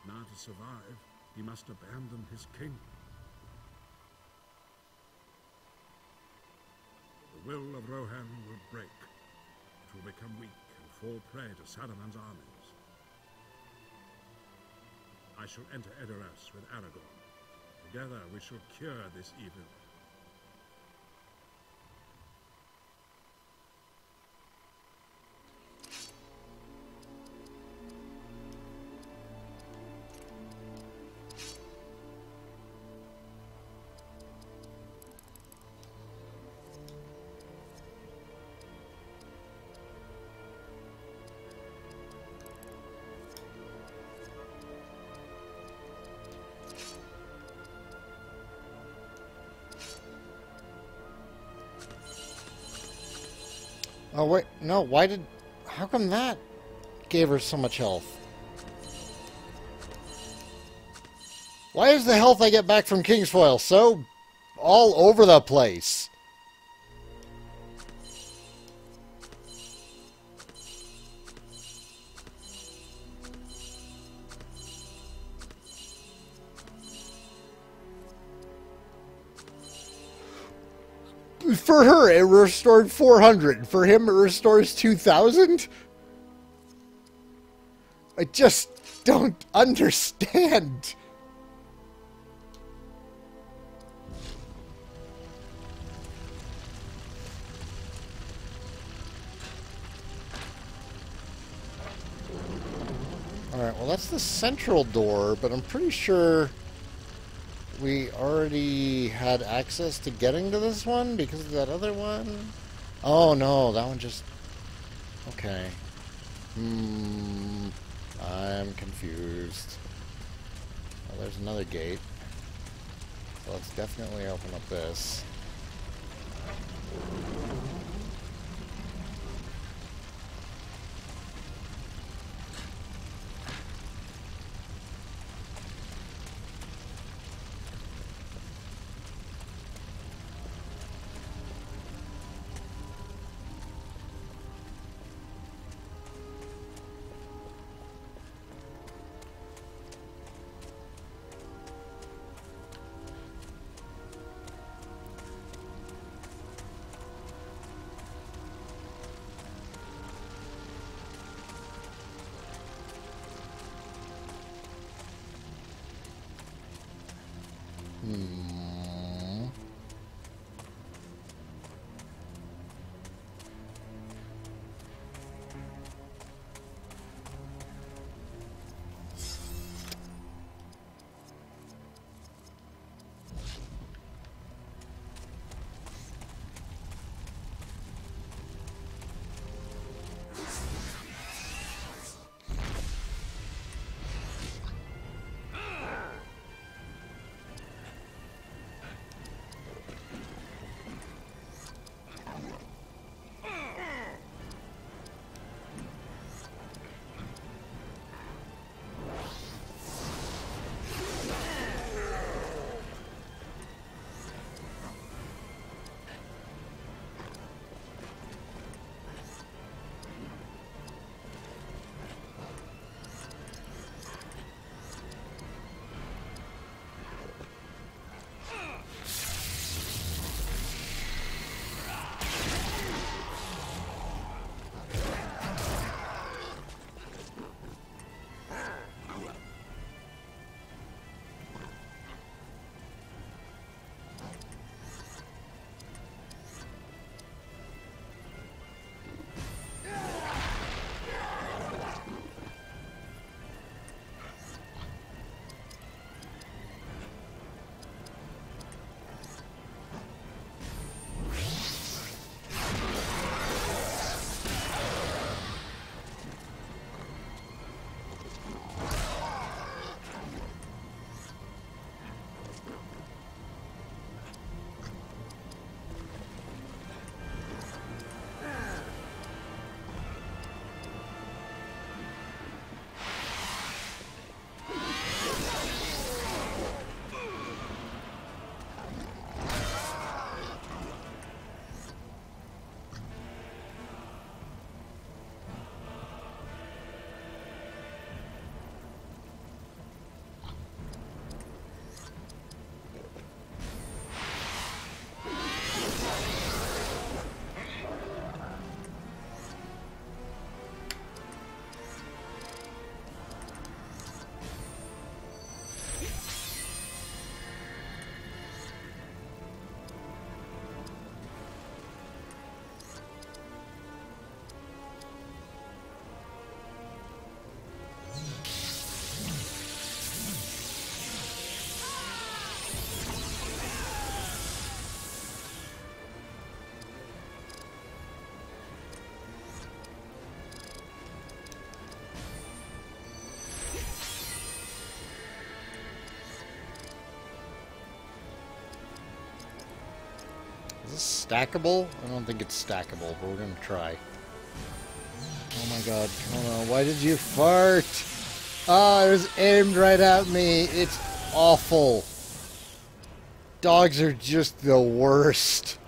[SPEAKER 8] Now to survive, he must abandon his king. The will of Rohan will break. It will become weak and fall prey to Saruman's armies. I shall enter Edoras with Aragorn. Together we shall cure this evil.
[SPEAKER 1] Oh, wait. No, why did... How come that gave her so much health? Why is the health I get back from Kingsfoil so all over the place? For her, it restored 400. For him, it restores 2,000? I just don't understand. Alright, well that's the central door, but I'm pretty sure we already had access to getting to this one because of that other one. Oh no, that one just... Okay. I'm confused. Well, there's another gate. So let's definitely open up this. Is this stackable? I don't think it's stackable, but we're gonna try. Oh my god, oh no, why did you fart? Oh, it was aimed right at me. It's awful. Dogs are just the worst.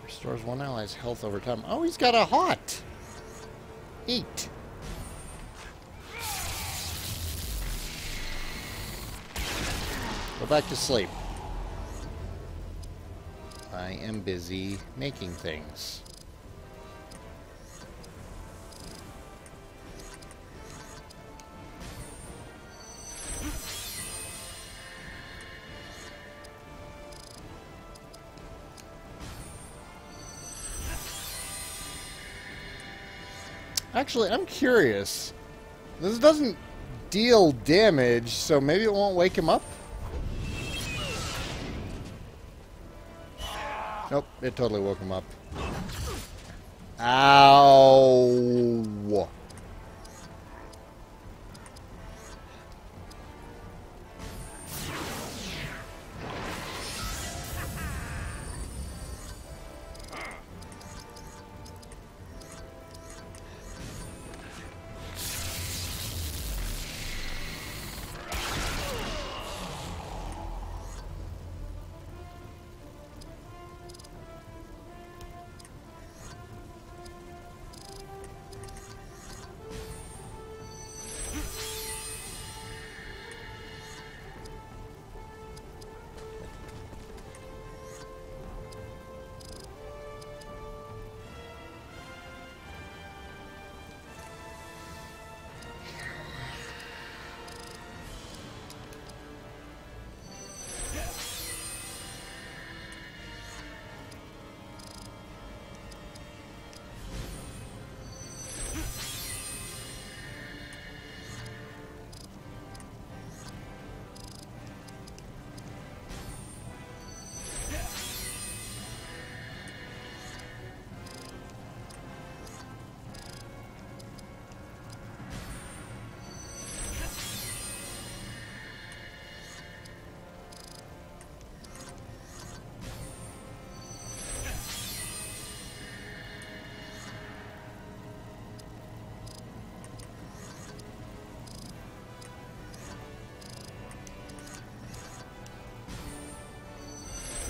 [SPEAKER 1] Restores one ally's health over time. Oh, he's got a hot! Eat! Go back to sleep. I am busy making things. Actually, I'm curious. This doesn't deal damage, so maybe it won't wake him up? Nope, it totally woke him up. Ow!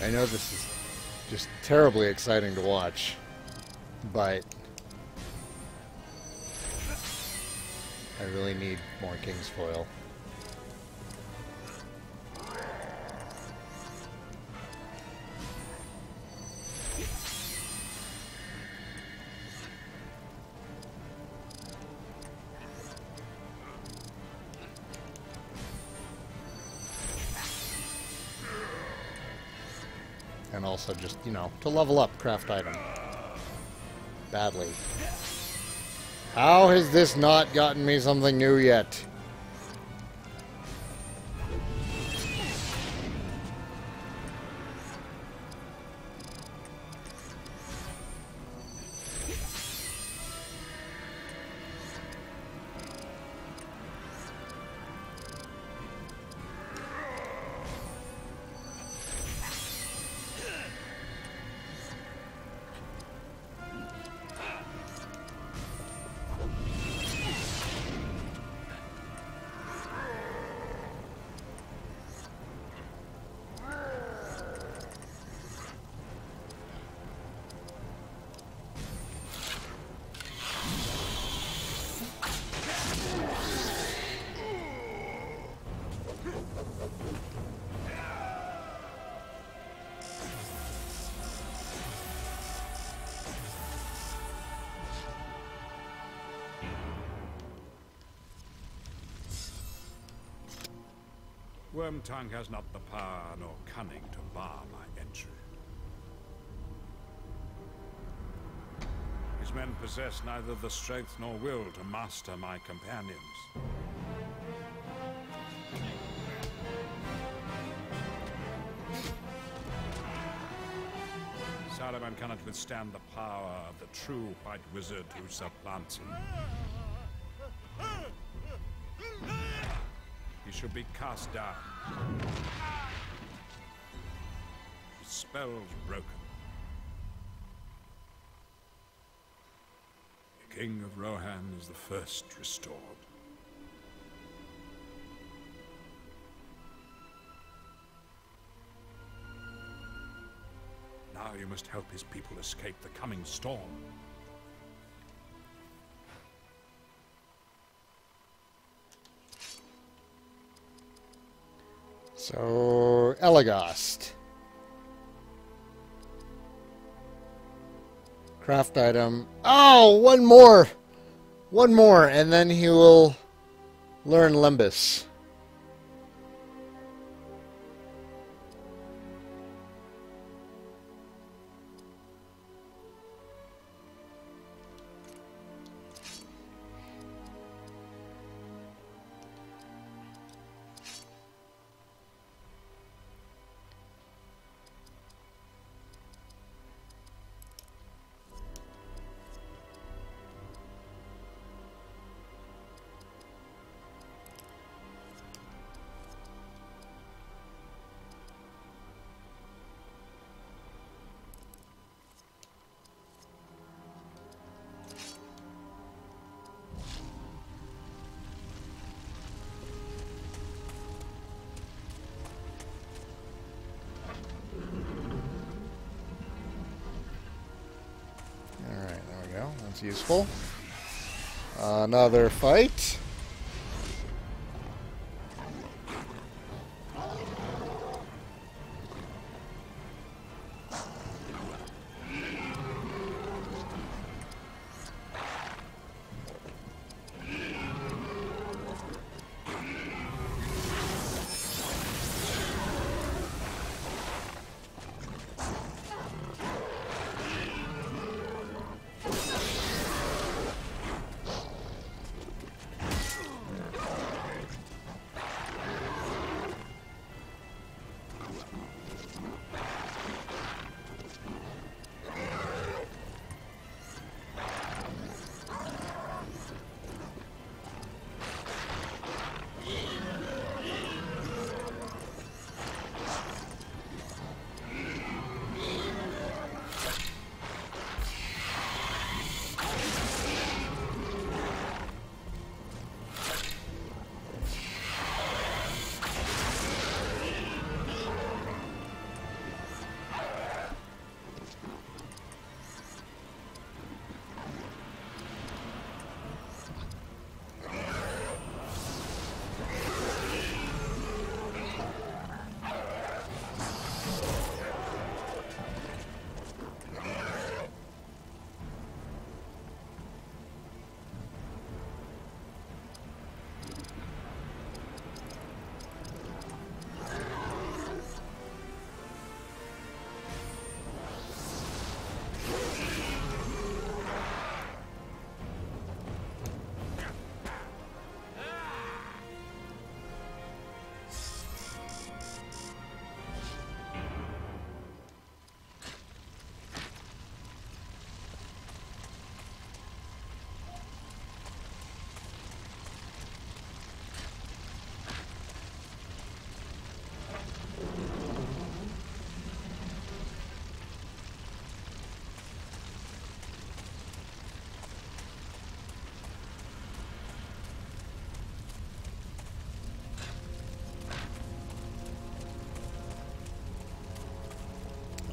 [SPEAKER 1] I know this is just terribly exciting to watch, but I really need more King's Foil. And also just, you know, to level up craft item. Badly. How has this not gotten me something new yet?
[SPEAKER 8] Wormtongue has not the power nor cunning to bar my entry. His men possess neither the strength nor will to master my companions. Saruman cannot withstand the power of the true white wizard who supplants him. He should be cast down. His spells broken. The King of Rohan is the first restored. Now you must help his people escape the coming storm.
[SPEAKER 1] So, Elagast. Craft item. Oh, one more! One more, and then he will learn Limbus. That's useful. Another fight.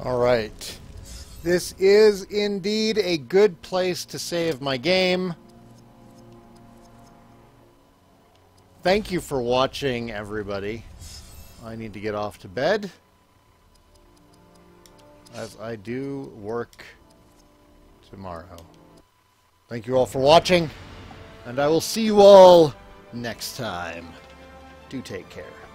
[SPEAKER 1] Alright. This is indeed a good place to save my game. Thank you for watching, everybody. I need to get off to bed, as I do work tomorrow. Thank you all for watching, and I will see you all next time. Do take care.